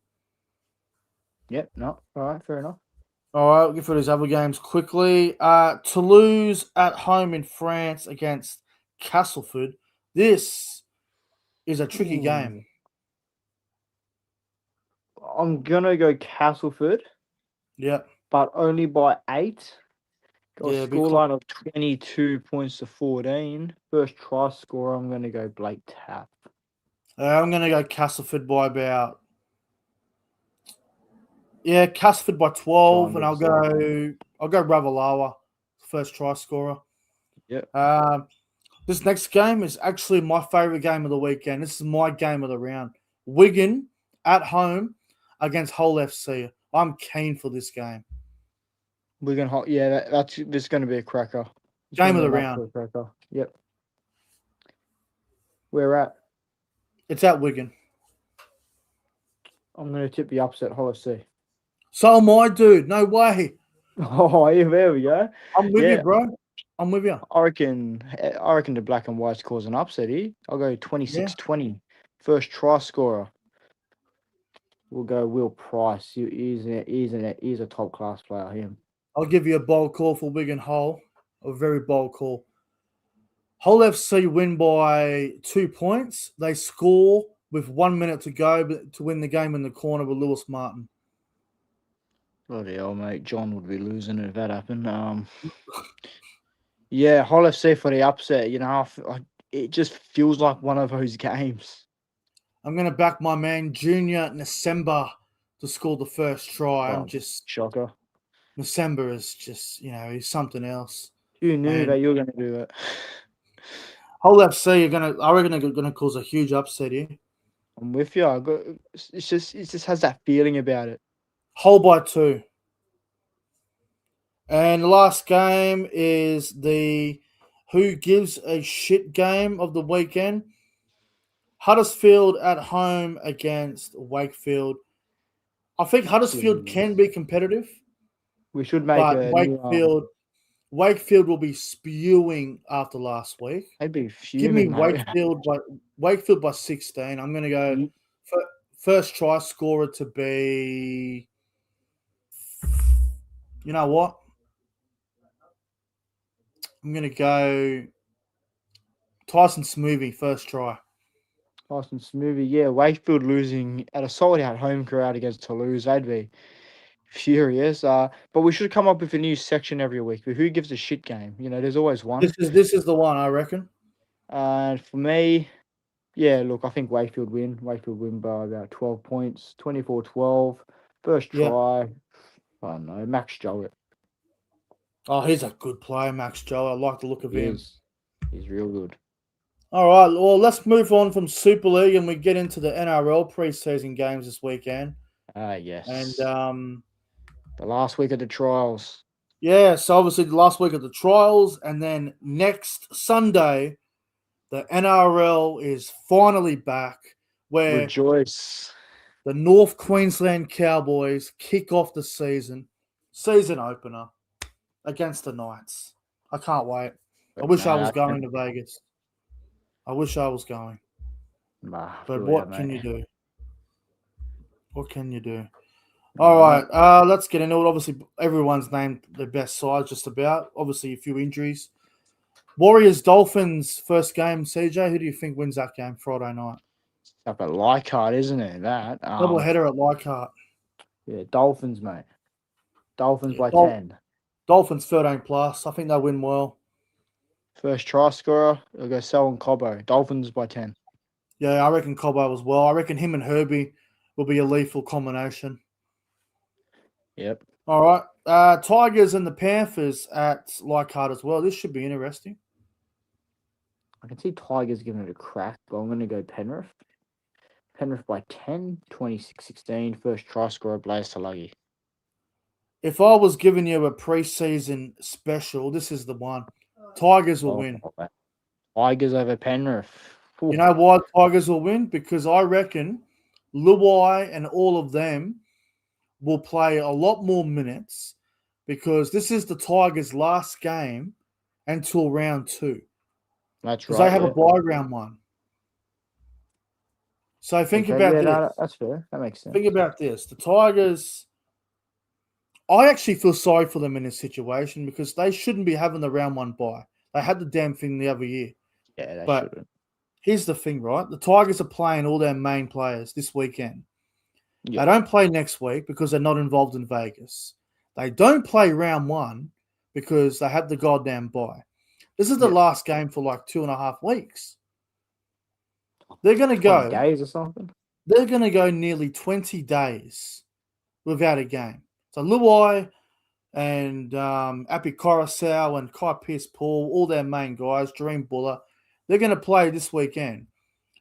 Yep. No. All right. Fair enough. All right, we'll get through these other games quickly. Toulouse at home in France against Castleford. This is a tricky game. Ooh. I'm gonna go Castleford, Yep. but only by 8. Got a Yeah, be scoreline of 22 points to 14. First try scorer, I'm gonna go Blake Tapp. I'm going to go Castleford by about Castleford by 12, John and I'll Rizzo. go Ravalawa, first try scorer. Yep. This next game is actually my favourite game of the weekend. This is my game of the round. Wigan at home against Hull FC. I'm keen for this game. Wigan Hot. Yeah, this is going to be a cracker. It's Game going to of be the an round. absolute cracker. Yep. Where at? It's at Wigan. I'm going to tip the upset, Hull FC. So am I, dude. No way. Oh, yeah, there we go. I'm with you, Yeah, bro. I'm with you. I reckon the black and whites cause an upset here. I'll go 26-20. First try scorer. We'll go Will Price. He's a top class player. Him. I'll give you a bold call for Wigan Hull. A very bold call. Hull FC win by 2 points. They score with 1 minute to go to win the game in the corner with Lewis Martin. Bloody hell, mate. John would be losing if that happened. Yeah, Hull FC for the upset. You know, it just feels like one of those games. I'm going to back my man Junior Nasemba to score the first try. I'm Oh, just shocker. Nasemba is just he's something else. Who knew And that you were going to do that? Hull FC I reckon they're going to cause a huge upset here. I'm with you. It just has that feeling about it. Hull by 2. And the last game is the who gives a shit game of the weekend. Huddersfield at home against Wakefield. I think Huddersfield can be competitive, We should make but a new. Wakefield will be spewing after last week. I'd be Give me fuming, mate. Wakefield by 16. I'm going to go first try scorer to be. You know what? I'm going to go Tyson Smoothie, first try. Tyson Smoothie, yeah. Wakefield losing at a solid at home crowd against Toulouse. They'd be furious. But we should come up with a new section every week. Who gives a shit game? You know, there's always one. This is the one, I reckon. And for me, yeah, look, I think Wakefield win. Wakefield win by about 12 points, 24-12. First try. I don't know, Max Jowett. Oh, he's a good player, Max Joe. I like the look of him. He's real good. All right, well, let's move on from Super League and we get into the NRL preseason games this weekend. Yes. And the last week of the trials. Yeah, so obviously the last week of the trials, and then next Sunday, the NRL is finally back, where Rejoice. the North Queensland Cowboys kick off the season opener against the Knights. I can't wait. I wish I was going to Vegas. I wish I was going. But what can you do? What can you do? All right, let's get into it. Obviously, everyone's named their best side just about. Obviously, a few injuries. Warriors-Dolphins first game. CJ, who do you think wins that game Friday night? Up at Leichhardt, isn't it? That double header at Leichhardt. Yeah, Dolphins, mate. Dolphins by 10. Dolphins 13 plus. I think they'll win well. First try scorer, it'll go Selwyn Cobbo. Dolphins by 10. Yeah, I reckon Cobbo as well. I reckon him and Herbie will be a lethal combination. Yep. All right. Tigers and the Panthers at Leichhardt as well. This should be interesting. I can see Tigers giving it a crack, but I'm going to go Penrith. Penrith by 10, 26-16. First try scorer, Blaze Talagi. If I was giving you a preseason special, this is the one. Tigers will win. Tigers over Penrith. Ooh. You know why Tigers will win? Because I reckon Luai and all of them will play a lot more minutes because this is the Tigers' last game until round 2. That's right. Because they have a bye round 1. So think about this. No, that's fair. That makes sense. Think about this. The Tigers, I actually feel sorry for them in this situation because they shouldn't be having the round 1 bye. They had the damn thing the other year. Yeah, they shouldn't. Here's the thing, right? The Tigers are playing all their main players this weekend. Yep. They don't play next week because they're not involved in Vegas. They don't play round 1 because they had the goddamn bye. This is the last game for like 2.5 weeks. They're going to go 20 days or something. They're going to go nearly 20 days without a game. So Luai and Api Coruscant and Kai Pearce-Paul, all their main guys, Dream Buller, they're going to play this weekend.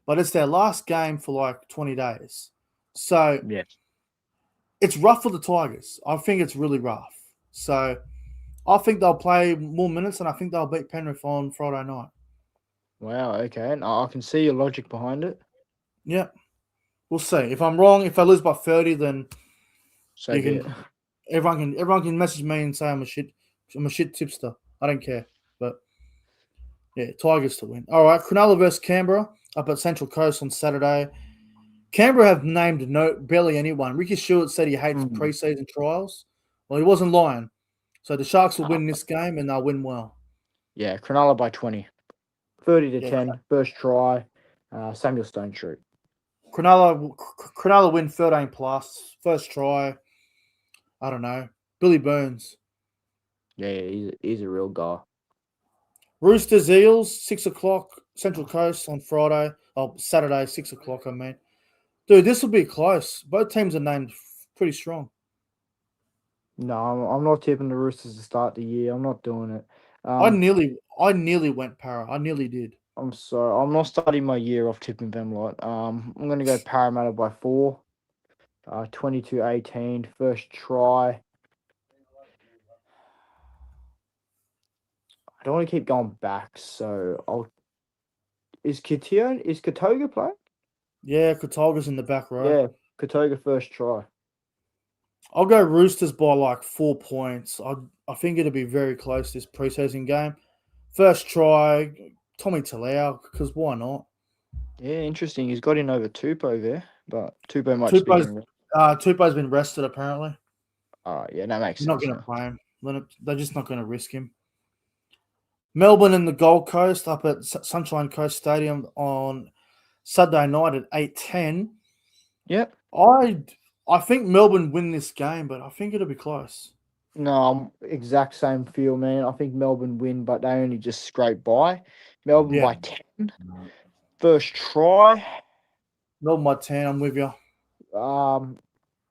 But it's their last game for like 20 days. So it's rough for the Tigers. I think it's really rough. So I think they'll play more minutes, and I think they'll beat Penrith on Friday night. Wow. Okay. And I can see your logic behind it. Yeah, we'll see. If I'm wrong, if I lose by 30, then So you be it. can everyone can message me and say I'm a shit tipster. I don't care. But yeah, Tigers to win. All right, Cronulla versus Canberra up at Central Coast on Saturday. Canberra have named barely anyone. Ricky Stewart said he hates Mm. preseason trials. Well, he wasn't lying. So the Sharks will Uh, win this game and they'll win well. yeah. Cronulla by 20. 30 to Yeah, 10. First try. Samuel Stone shoot. Cronulla win 13 plus. First try. I don't know. Billy Burns. Yeah. He's a real guy. Roosters Eels 6 o'clock Central Coast on Friday. Oh, Saturday 6 o'clock. I mean, dude, this will be close. Both teams are named pretty strong. No, I'm not tipping the Roosters to start the year. I'm not doing it. I nearly went para. I nearly did. I'm sorry. I'm not starting my year off tipping them lot. I'm gonna go Parramatta by 4. 22-18. First try. I don't want to keep going back, so I'll. Is Katoga playing? Yeah, Katoga's in the back row. Yeah, Katoga first try. I'll go Roosters by like 4 points. I think it'll be very close this preseason game. First try, Tommy Talau, because why not? Yeah, interesting. He's got in over Tupou there, but Tupou might just be Tupou's, getting. Tupou's been rested apparently. Yeah, that makes They're not sense going to now. play him. They're just not going to risk him. Melbourne and the Gold Coast up at Sunshine Coast Stadium on Saturday night at 8:10. Yep. I think Melbourne win this game, but I think it'll be close. No, exact same feel, man. I think Melbourne win, but they only just scrape by. Melbourne Yeah, by 10. First try. Melbourne by 10. I'm with you.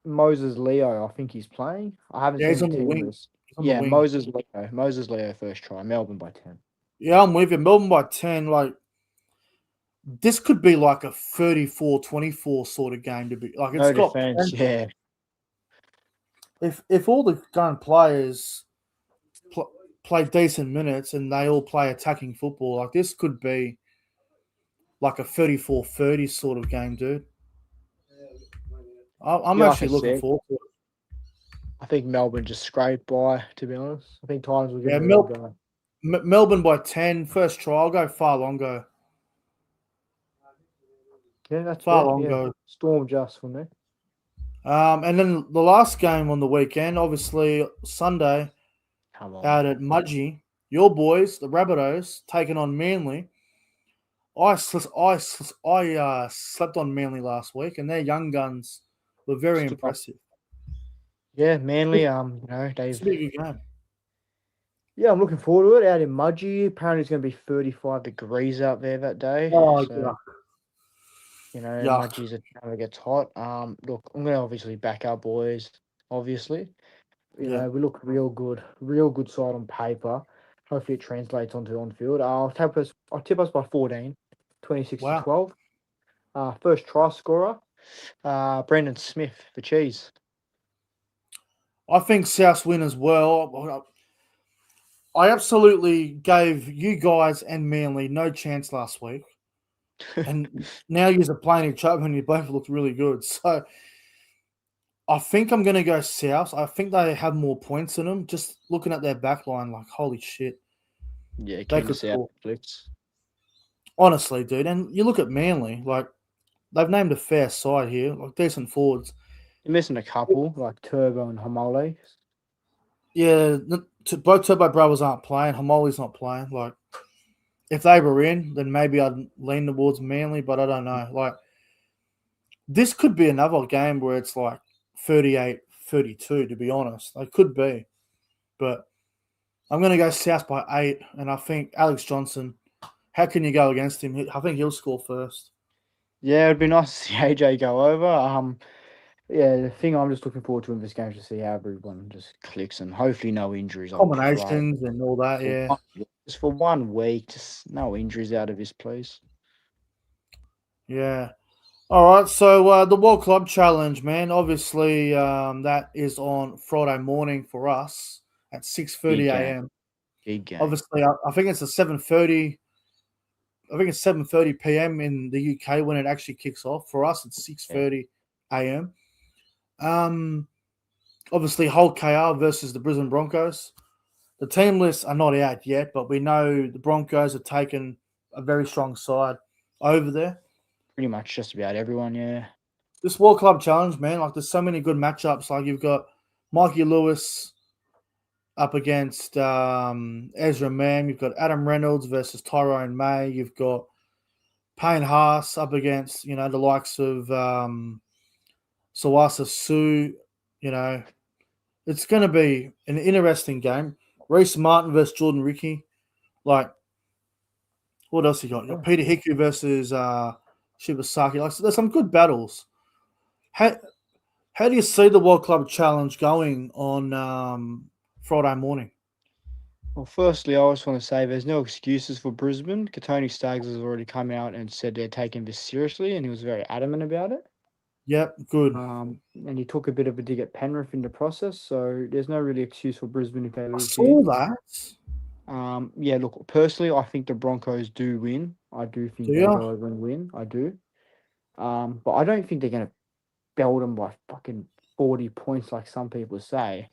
Moses Leo, I think he's playing. I haven't Yeah, seen he's the on the team wing. list. He's on the Yeah, wing. Moses Leo. Moses Leo first try. Melbourne by 10. Yeah, I'm with you. Melbourne by 10. Like, this could be like a 34-24 sort of game to be. Like, it's No got defense. potential. Yeah. If all the current players play decent minutes and they all play attacking football, like, this could be like a 34-30 sort of game, dude. I'm Yeah, like I actually looking said, forward to it. I think Melbourne just scraped by, to be honest. I think Titans will give Yeah, them a real go. Melbourne by 10. First try. I'll go far longer. Yeah, that's Far fair. Yeah. longer. Storm just for me. And then the last game on the weekend, obviously Sunday, Come on. out at Mudgee, your boys, the Rabbitohs, taking on Manly. I slept on Manly last week, and their young guns were very Stood up. impressive. Yeah, Manly, It's they've. a big game. Yeah, I'm looking forward to it. Out in Mudgee, apparently it's going to be 35 degrees out there that day. Oh, So, yuck. Mudgee's a town that gets hot. Look, I'm going to obviously back our boys, obviously. Yeah. We look real good side on paper. Hopefully it translates onto on field. I'll tip us by 14, 26 to Wow. 12. First try scorer, Brendan Smith for Cheese. I think Souths win as well. I absolutely gave you guys and Manly no chance last week. And now you're playing each other and you both look really good. So I think I'm going to go South. I think they have more points in them. Just looking at their back line, like, holy shit. Yeah, They King could South score. flicks. Honestly, dude. And you look at Manly, like, they've named a fair side here, like decent forwards. You're missing a couple, like Turbo and Hamole. Yeah, both Turbo brothers aren't playing. Hamoli's not playing. Like, if they were in, then maybe I'd lean towards Manly, but I don't know. Like, this could be another game where it's like 38-32, to be honest. It could be. But I'm going to go South by 8, and I think Alex Johnson, how can you go against him? I think he'll score first. Yeah, it'd be nice to see AJ go over. Yeah, the thing I'm just looking forward to in this game is to see how everyone just clicks and hopefully no injuries. Combinations and all that, yeah. Just for 1 week, just no injuries out of this, please. Yeah. All right, so the World Club Challenge, man, obviously that is on Friday morning for us. at 6:30 Big game. a.m. Big game. Obviously, I think it's a 7:30. I think it's 7:30 p.m. in the UK when it actually kicks off. For us, it's 6:30 a.m. Obviously, Hull KR versus the Brisbane Broncos. The team lists are not out yet, but we know the Broncos have taken a very strong side over there. Pretty much just about everyone, yeah. This World Club Challenge, man, like there's so many good matchups. Like you've got Mikey Lewis up against Ezra Mam. You've got Adam Reynolds versus Tyrone May. You've got Payne Haas up against, the likes of Sawasa Sue. It's going to be an interesting game. Reece Martin versus Jordan Ricky. Like, what else you got? You got Peter Hiku versus Shibasaki. Like, so there's some good battles. How do you see the World Club Challenge going on Friday morning? Well, firstly, I just want to say there's no excuses for Brisbane. Tony Staggs has already come out and said they're taking this seriously, and he was very adamant about it. Yep, good. And he took a bit of a dig at Penrith in the process, so there's no really excuse for Brisbane if they I lose saw here. that. Yeah, look, personally, I think the Broncos do win. I do think they go over and win. I do. But I don't think they're going to belt them by fucking 40 points like some people say.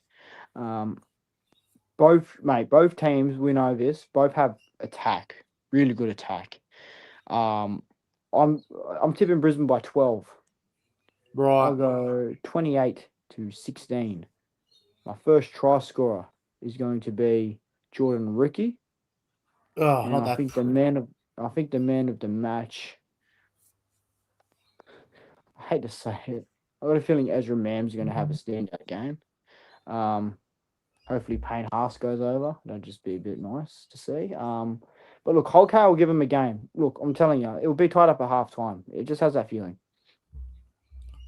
Both teams, we know this, both have attack, really good attack. I'm tipping Brisbane by 12. Right. I'll go 28-16. My first try scorer is going to be Jordan Ricky. Oh, and not I that. think the man of the match. I hate to say it. I got a feeling Ezra Mam's going to have a standout game. Hopefully Payne Haas goes over. That'd just be a bit nice to see. But look, Hull KR will give him a game. Look, I'm telling you, it will be tied up at halftime. It just has that feeling.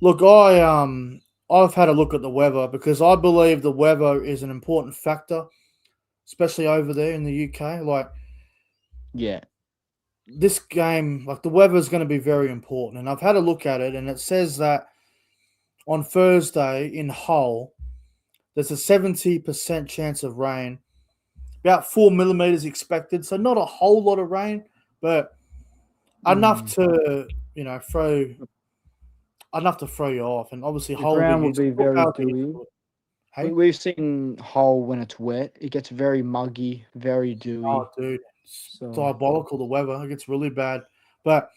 Look, I've had a look at the weather because I believe the weather is an important factor, especially over there in the UK. Like, yeah, this game, like the weather is going to be very important. And I've had a look at it, and it says that on Thursday in Hull, there's a 70% chance of rain, about 4 millimeters expected. So not a whole lot of rain, but enough to throw you off. And obviously, the Hull ground will be very dewy. Hey? We've seen Hull when it's wet. It gets very muggy, very dewy. Oh, dude, it's diabolical, the weather. It gets really bad. But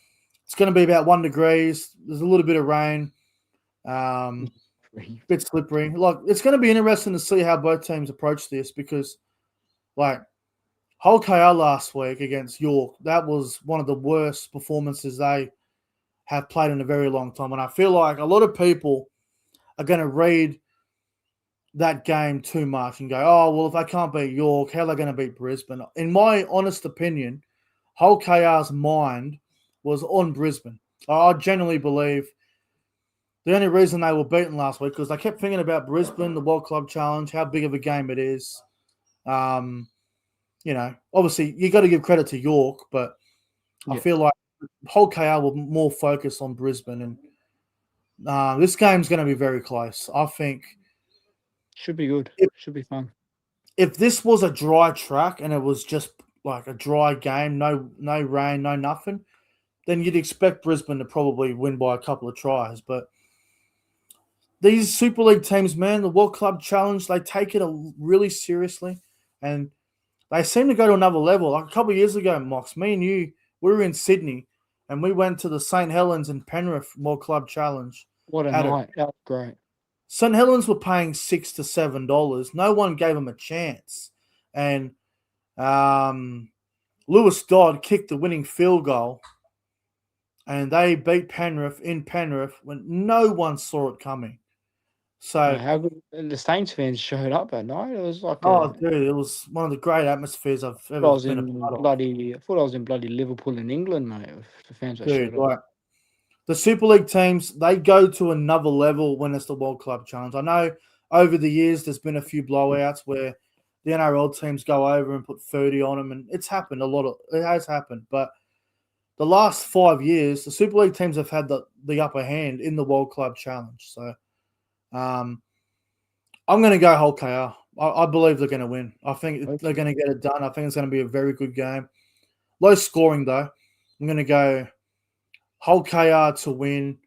it's going to be about 1 degree. There's a little bit of rain. Bit slippery. Like, it's going to be interesting to see how both teams approach this because, like, Hull KR last week against York, that was one of the worst performances they have played in a very long time. And I feel like a lot of people are going to read that game too much and go, oh, well, if they can't beat York, how are they going to beat Brisbane? In my honest opinion, Hull KR's mind was on Brisbane. I genuinely believe the only reason they were beaten last week because they kept thinking about Brisbane, the World Club Challenge, how big of a game it is. Obviously you got to give credit to York, but I feel like Hull KR were more focused on Brisbane, and this game's going to be very close. I think should be good. Should be fun. If this was a dry track and it was just like a dry game, no rain, no nothing, then you'd expect Brisbane to probably win by a couple of tries. But these Super League teams, man, the World Club Challenge, they take it really seriously, and they seem to go to another level. Like a couple of years ago, Mox, me and you, we were in Sydney, and we went to the St. Helens and Penrith World Club Challenge. What a night. That was great. St. Helens were paying $6 to $7. No one gave them a chance. And Lewis Dodd kicked the winning field goal, and they beat Penrith in Penrith when no one saw it coming. So how good the Saints fans showed up that night. It was like dude, it was one of the great atmospheres I've ever been a part of. I thought I was in bloody Liverpool in England, mate. The fans that showed up. The Super League teams, they go to another level when it's the World Club Challenge. I know over the years there's been a few blowouts where the NRL teams go over and put 30 on them, and it's happened it has happened. But the last 5 years, the Super League teams have had the upper hand in the World Club Challenge. So I'm going to go Hull KR. I believe they're going to win. I think they're going to get it done. I think it's going to be a very good game. Low scoring, though. I'm going to go whole KR to win,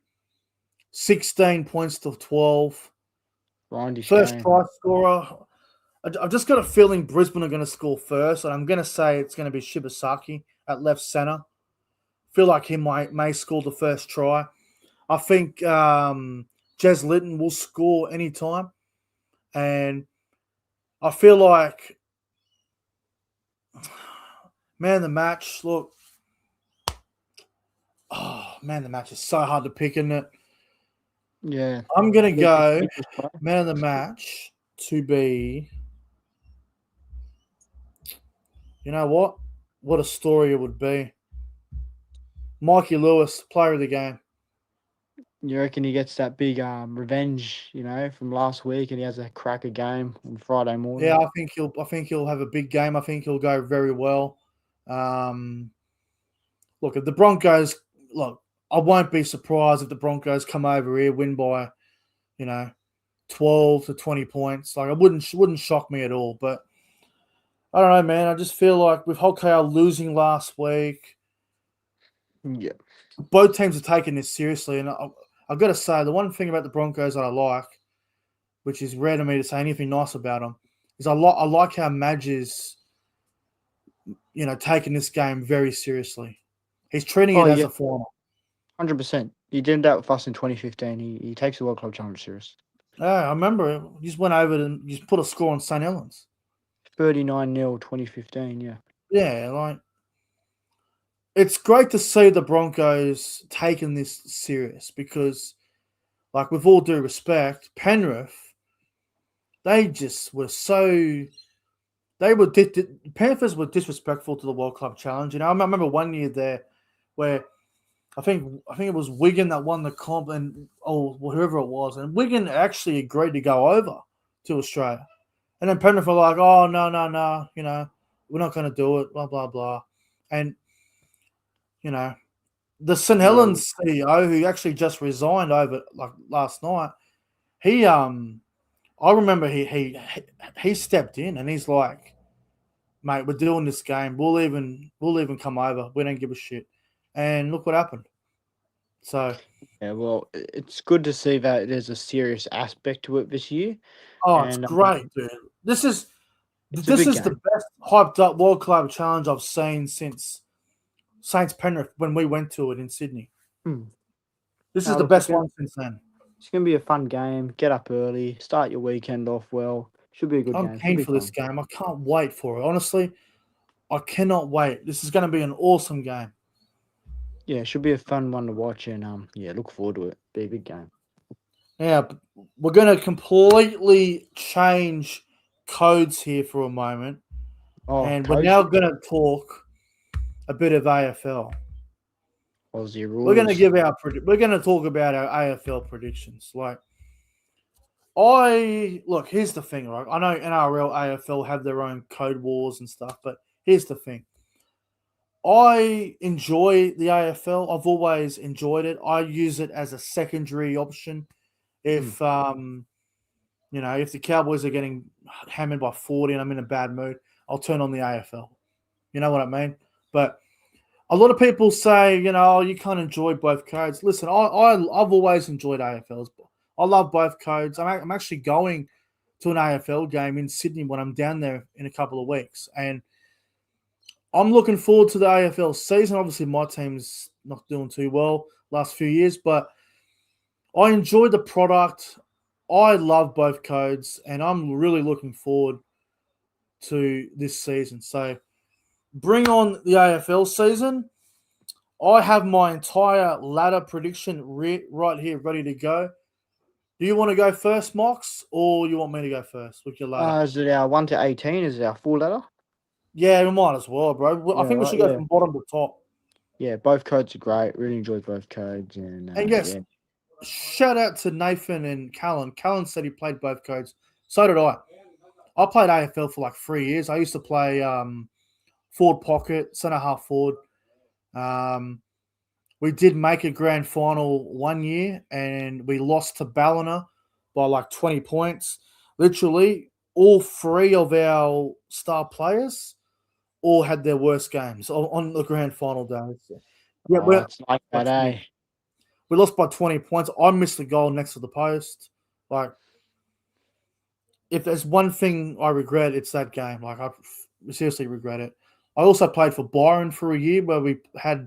16 points to 12. Grindy First game. try scorer. I've just got a feeling Brisbane are going to score first, and I'm going to say it's going to be Shibasaki at left centre. Feel like he may score the first try. I think Jez Litton will score anytime, and I feel like man of the match. Look, man of the match is so hard to pick, isn't it? Yeah. I'm gonna go man of the match to be. You know what? What a story it would be. Mikey Lewis, player of the game. You reckon he gets that big revenge, from last week, and he has a cracker game on Friday morning? Yeah, I think he'll have a big game. I think he'll go very well. Look, if the Broncos I won't be surprised if the Broncos come over here, win by, 12 to 20 points. Like, it wouldn't shock me at all. But I don't know, man. I just feel like with Holkar losing last week, Yeah. both teams are taking this seriously. And I've got to say, the one thing about the Broncos that I like, which is rare to me to say anything nice about them, is I like how Madge is, taking this game very seriously. He's treating it as a final. 100%. He did that with us in 2015. He takes the World Club Challenge serious. Yeah, I remember he just went over and just put a score on St. Helens. 39-0, 2015, yeah. Yeah, it's great to see the Broncos taking this serious because, with all due respect, Penrith, they just were so... Panthers were disrespectful to the World Club Challenge. I remember one year there where I think it was Wigan that won the comp or whoever it was, and Wigan actually agreed to go over to Australia, and then Penrith were like, "Oh no, we're not going to do it," blah blah blah, and the St. Helens CEO who actually just resigned over last night, I remember he stepped in and he's like, "Mate, we're doing this game. We'll even come over. We don't give a shit." And look what happened. So yeah, well, it's good to see that there's a serious aspect to it this year. Oh, it's great, dude. This is It's the best hyped up World Club Challenge I've seen since Saints Penrith when we went to it in Sydney. This is the best one since then. It's going to be a fun game. Get up early. Start your weekend off well. Should be a good game. I'm keen for this game. I can't wait for it. Honestly, I cannot wait. This is going to be an awesome game. Yeah, it should be a fun one to watch, and look forward to it. Be a big game. Now, we're going to completely change codes here for a moment, and we're now going to talk a bit of AFL. Aussie rules. We're going to talk about our AFL predictions. Here's the thing, right? I know NRL, AFL have their own code wars and stuff, but here's the thing. I enjoy the AFL. I've always enjoyed it. I use it as a secondary option. If the Cowboys are getting hammered by 40 and I'm in a bad mood, I'll turn on the AFL. You know what I mean? But a lot of people say, you can't enjoy both codes. Listen, I've always enjoyed AFLs. I love both codes. I'm actually going to an AFL game in Sydney when I'm down there in a couple of weeks, and I'm looking forward to the AFL season. Obviously, my team's not doing too well last few years, but I enjoy the product. I love both codes, and I'm really looking forward to this season. So bring on the AFL season. I have my entire ladder prediction right here ready to go. Do you want to go first, Mox, or you want me to go first with your ladder? Is it our 1 to 18? Is it our full ladder? Yeah, we might as well, bro. I think we should go from bottom to top. Yeah, both codes are great. Really enjoyed both codes. And yes, shout out to Nathan and Callan. Callan said he played both codes. So did I. I played AFL for 3 years. I used to play forward pocket, centre half forward. We did make a grand final one year, and we lost to Ballina by 20 points. Literally, all three of our star players all had their worst games on the grand final day. So, yeah, Oh, it's like that, eh? we lost by 20 points. I missed the goal next to the post. Like, if there's one thing I regret, it's that game. Like, I seriously regret it. I also played for Byron for a year where we played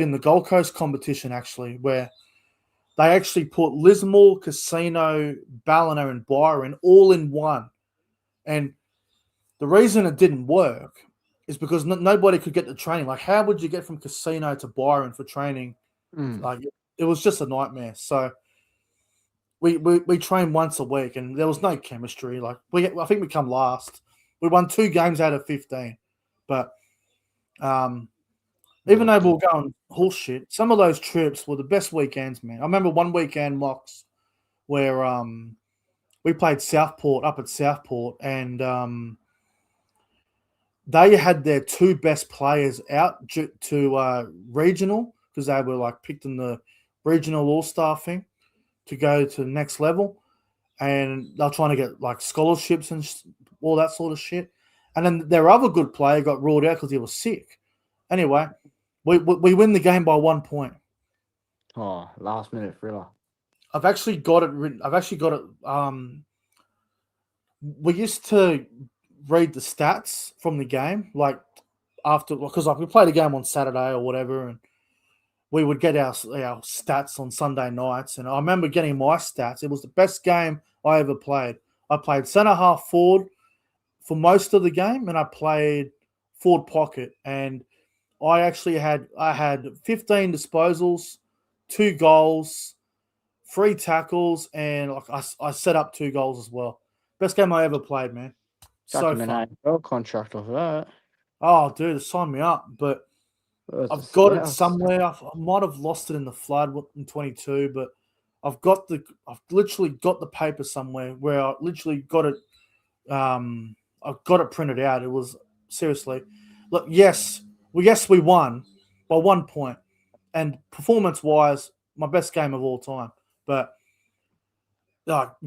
in the Gold Coast competition, actually, where they actually put Lismore, Casino, Ballina, and Byron all in one. And the reason it didn't work is because nobody could get the training. Like, how would you get from Casino to Byron for training? Like, it was just a nightmare. So we trained once a week, and there was no chemistry. Like, I think we come last. We won 2 games out of 15, but even though we were going horse shit, some of those trips were the best weekends, man. I remember one weekend, Mox, where we played Southport up at Southport, and they had their 2 best players out to regional because they were like picked in the regional all-star thing to go to the next level, and they're trying to get like scholarships and all that sort of shit. And then their other good player got ruled out because he was sick. Anyway, we win the game by 1 point. Oh, last minute thriller. I've actually got it. We used to read the stats from the game, like after, because like we played a game on Saturday or whatever, and we would get our stats on Sunday nights. And I remember getting my stats. It was the best game I ever played. I played centre half forward for most of the game, and I played forward pocket. And I had 15 disposals, 2 goals, 3 tackles, and like I set up 2 goals as well. Best game I ever played, man. So fun. Contract off of that. Oh, dude, sign me up. But I've got it somewhere. I might have lost it in the flood in 22, but I've literally got the paper somewhere where I literally got it. I got it printed out. It was seriously, look. Yes, we won by 1 point, and performance-wise, my best game of all time. But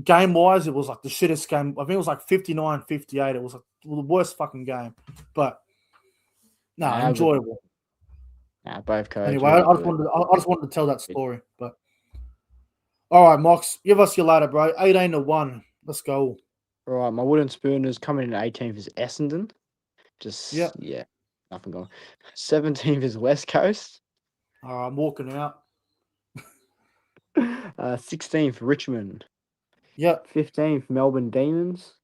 game-wise, it was like the shittest game. I think it was like 59-58. It was like the worst fucking game. But no, enjoyable. Both coaches. Anyway, I just wanted to tell that story. But all right, Mox, give us your ladder, bro. 18-1. Let's go. All right, my wooden spooners coming in 18th is Essendon. Nothing going. 17th is West Coast. I'm walking out. 16th Richmond. Yep. 15th Melbourne Demons.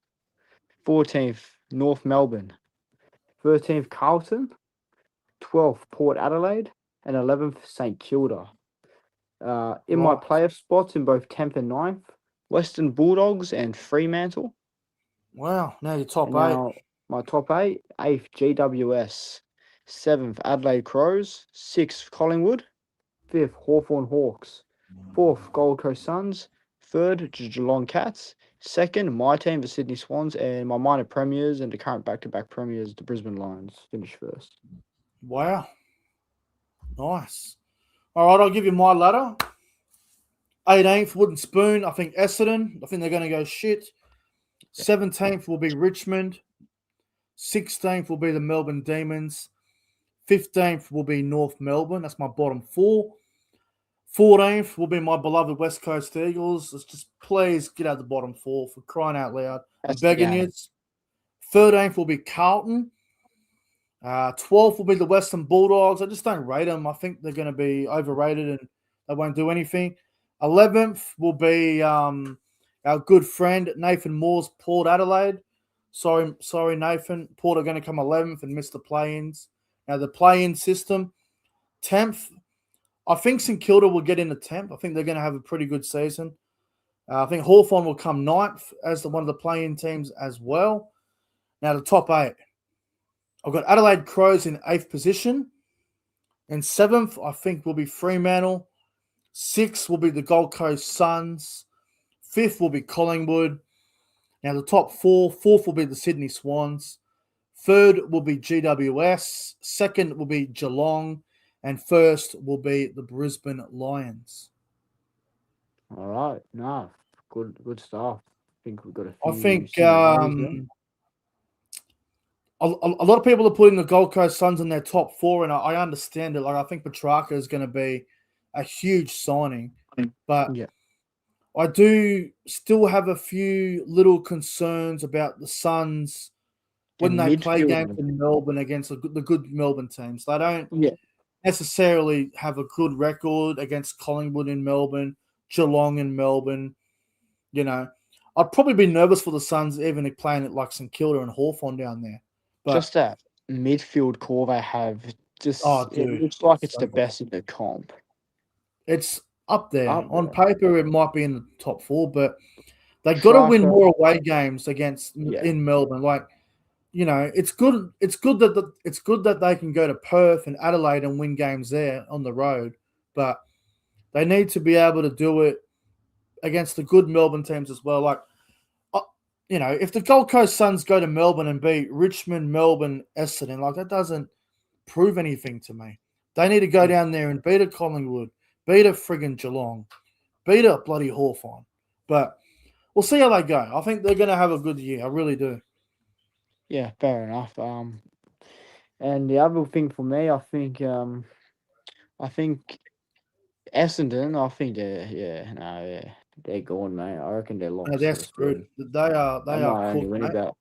14th North Melbourne. 13th Carlton. 12th Port Adelaide, and 11th St Kilda. In my player spots in both 10th and 9th, Western Bulldogs and Fremantle. Wow, now you're top 8. Now, my top 8, 8th GWS, 7th Adelaide Crows, 6th Collingwood, 5th Hawthorn Hawks, 4th Gold Coast Suns, 3rd Geelong Cats, 2nd my team, the Sydney Swans, and my minor premiers and the current back-to-back premiers, the Brisbane Lions, finish 1st. Wow. Nice. All right, I'll give you my ladder. 18th, Wooden Spoon. I think Essendon. I think they're going to go shit. 17th will be Richmond. 16th will be the Melbourne Demons. 15th will be North Melbourne. That's my bottom 4. 14th will be my beloved West Coast Eagles. Let's just please get out the bottom 4 for crying out loud. I'm begging you. 13th will be Carlton. 12th will be the Western Bulldogs. I just don't rate them. I think they're going to be overrated and they won't do anything. 11th will be our good friend Nathan Moore's Port Adelaide. Sorry, Nathan. Port are going to come 11th and miss the play-ins. Now, the play-in system, 10th, I think St Kilda will get in the 10th. I think they're going to have a pretty good season. I think Hawthorn will come 9th as one of the play-in teams as well. Now, the top 8. I've got Adelaide Crows in 8th position. And 7th, I think, will be Fremantle. 6th will be the Gold Coast Suns. 5th will be Collingwood. Now, the top 4. 4th will be the Sydney Swans. 3rd will be GWS. 2nd will be Geelong. And 1st will be the Brisbane Lions. All right. No, good stuff. think we've got a I few think similarities there. a lot of people are putting the Gold Coast Suns in their top four, and I understand it. Like, I think Petrarca is going to be a huge signing, but Yeah, I do still have a few little concerns about the Suns when and they play games midfield. in Melbourne against the good Melbourne teams. They don't Yeah, necessarily have a good record against Collingwood in Melbourne, Geelong in Melbourne. You know, I'd probably be nervous for the Suns even if playing at like St Kilda and Hawthorn down there. But just that midfield core they have, just oh, it dude, looks like it's so the good. best in the comp. It's up there Up on there. paper. It might be in the top four, but they got to win Petrarca, more away games against yeah, in Melbourne. Like, it's good. It's good that they can go to Perth and Adelaide and win games there on the road, but they need to be able to do it against the good Melbourne teams as well. Like, uh, if the Gold Coast Suns go to Melbourne and beat Richmond, Melbourne, Essendon, like that doesn't prove anything to me. They need to go yeah, down there and beat a Collingwood, beat a friggin' Geelong, beat a bloody Hawthorn. But we'll see how they go. I think they're going to have a good year. I really do. yeah, fair enough. And the other thing for me, I think Essendon, I think they're gone, mate. I reckon they're No, locked they're for a screwed. spin. They They are might only cooked, win mate. about,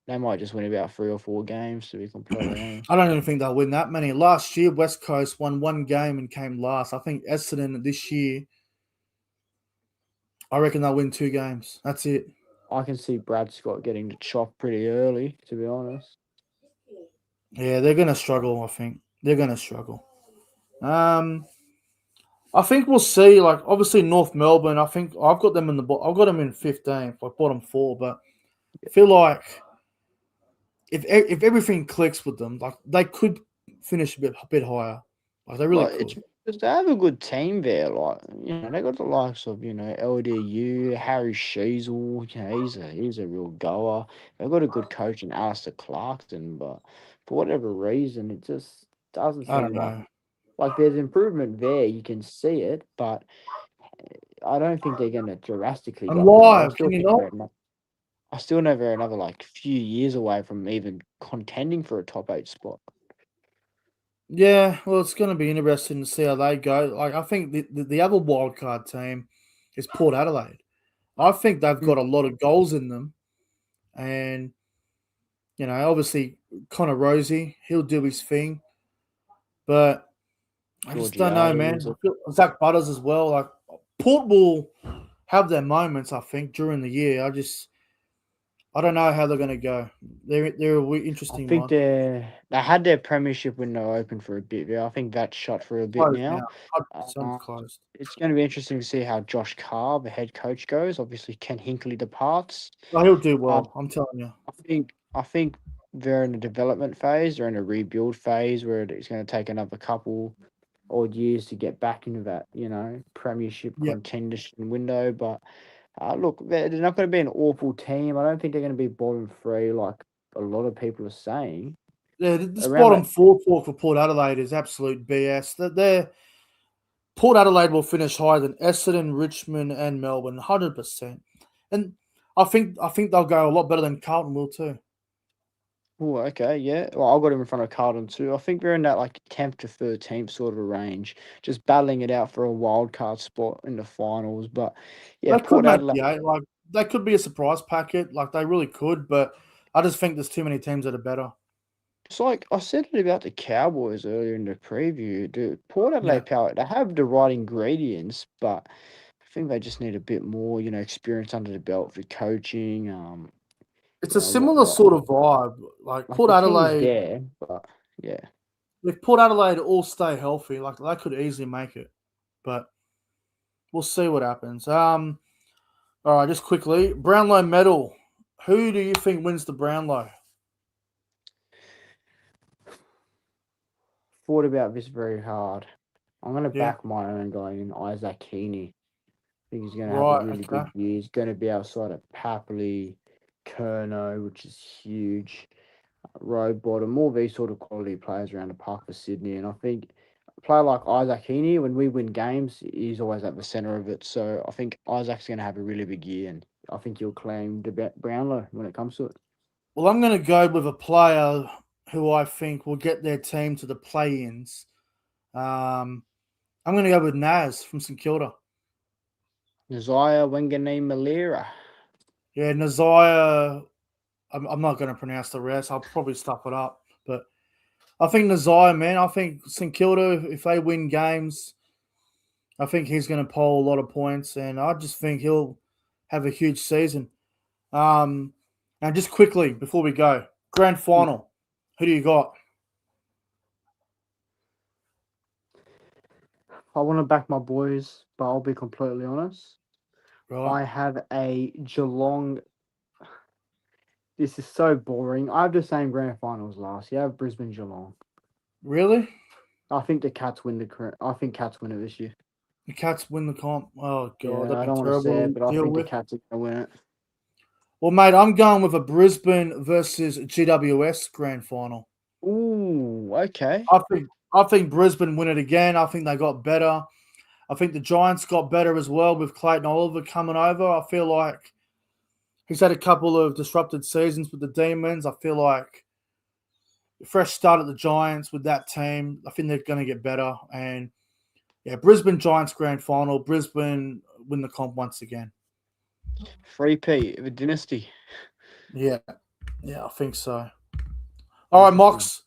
they might just win about 3 or 4 games, to be completely honest. I don't even think they'll win that many. Last year, West Coast won one game and came last. I think Essendon this year, I reckon they'll win two games. That's it. I can see Brad Scott getting the chop pretty early, to be honest. Yeah, they're going to struggle, I think. They're going to struggle. Um, I think we'll see. Like, obviously, North Melbourne, I think I've got them in I've got them in 15th, like bottom four, but I feel like if everything clicks with them, like they could finish a bit higher. Like they really Like it's could. because they have a good team there. Like they got the likes of LDU, Harry Sheasel. He's a real goer. They've got a good coach in Alistair Clarkson, but for whatever reason, it just doesn't I don't seem know. like there's improvement there. You can see it, but I don't think they're going to drastically And go up. Like live, can you not? I still know they're another like few years away from even contending for a top 8 spot. Yeah, well, it's going to be interesting to see how they go. Like, I think the other wild card team is Port Adelaide. I think they've Mm. got a lot of goals in them, and obviously Connor Rosie, he'll do his thing, but I just don't know, Georgiades man. is I feel Zach Butters as well. Like Port will have their moments, I think, during the year. I don't know how they're going to go. They're a I interesting think one. they had their premiership window open for a bit. Yeah, I think that's shut for a bit Closed now, now. 100% Uh, closed. it's going to be interesting to see how Josh Carr, the head coach, goes. Obviously, Ken Hinkley departs. Oh, he'll do Uh, well. I'm telling you. I think they're in a development phase. They're in a rebuild phase where it's going to take another couple odd years to get back into that premiership Yeah, contention window. But look, they're not going to be an awful team. I don't think they're going to be bottom three like a lot of people are saying. yeah. This Around bottom that, four talk for Port Adelaide is absolute BS. They're Port Adelaide will finish higher than Essendon, Richmond, and Melbourne, 100%. And I think they'll go a lot better than Carlton will too. oh, okay, yeah. Well, I've got him in front of Carlton too. I think they're in that like 10th to 13th sort of range, just battling it out for a wild card spot in the finals. But yeah, They could Port make Adelaide. the eight. Like they could be a surprise packet. Like they really could. But I just think there's too many teams that are better. It's like I said it about the Cowboys earlier in the preview. Dude, Port Yeah, Adelaide Power, they have the right ingredients, but I think they just need a bit more, experience under the belt for coaching. it's a similar What sort of vibe. Like like Port the team's Adelaide, there, but yeah. if Port Adelaide all stay healthy, like they could easily make it. But we'll see what happens. All right, just quickly, Brownlow medal. Who do you think wins the Brownlow? Thought about this very hard. I'm gonna Yeah, back my own guy in Isaac Heaney. I think he's going to have a right. really Okay. good year. He's going to be outside of Papley, Kerno, which is huge. Rowbottom, all these sort of quality players around the park for Sydney. And I think a player like Isaac Heaney, when we win games, he's always at the centre of it. So I think Isaac's going to have a really big year. And I think you'll claim the Brownlow when it comes to it. Well, I'm going to go with a player who I think will get their team to the play-ins. I'm going to go with Naz from St Kilda. Nazaya Wengane Malira. Yeah, Nazaya. I'm not going to pronounce the rest. I'll probably stuff it up. But I think Nazaya, man, I think St Kilda, if they win games, I think he's going to pull a lot of points. And I just think he'll have a huge season. And just quickly, before we go, grand final, who do you got? I want to back my boys, but I'll be completely honest. Right. I have a Geelong. This is so boring. I have the same grand finals last year. I have Brisbane Geelong. Really? I think the Cats win I think Cats win it this year. The Cats win the comp. Oh, God, Yeah, I that'd be don't want to say terrible it, to but I deal think the with. Cats are going to win it. Well, mate, I'm going with a Brisbane versus GWS grand final. Ooh, okay. I think Brisbane win it again. I think they got better. I think the Giants got better as well with Clayton Oliver coming over. I feel like he's had a couple of disrupted seasons with the Demons. I feel like a fresh start at the Giants with that team. I think they're going to get better. And yeah, Brisbane Giants grand final. Brisbane win the comp once again. 3P of a dynasty. Yeah, I think so. All right, Mox.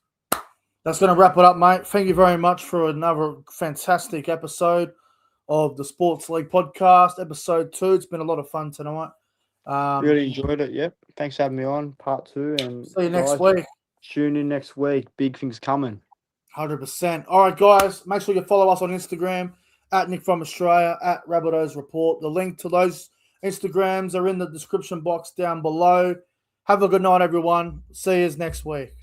That's going to wrap it up, mate. Thank you very much for another fantastic episode of the Sports League podcast, episode 2. It's been a lot of fun tonight. Really enjoyed it. Yep. Thanks for having me on part 2. And See you next week. Tune in next week. Big things coming. 100%. All right, guys. Make sure you follow us on Instagram at Nick from Australia, at Rabbito's Report. The link to those Instagrams are in the description box down below. Have a good night, everyone. See you next week.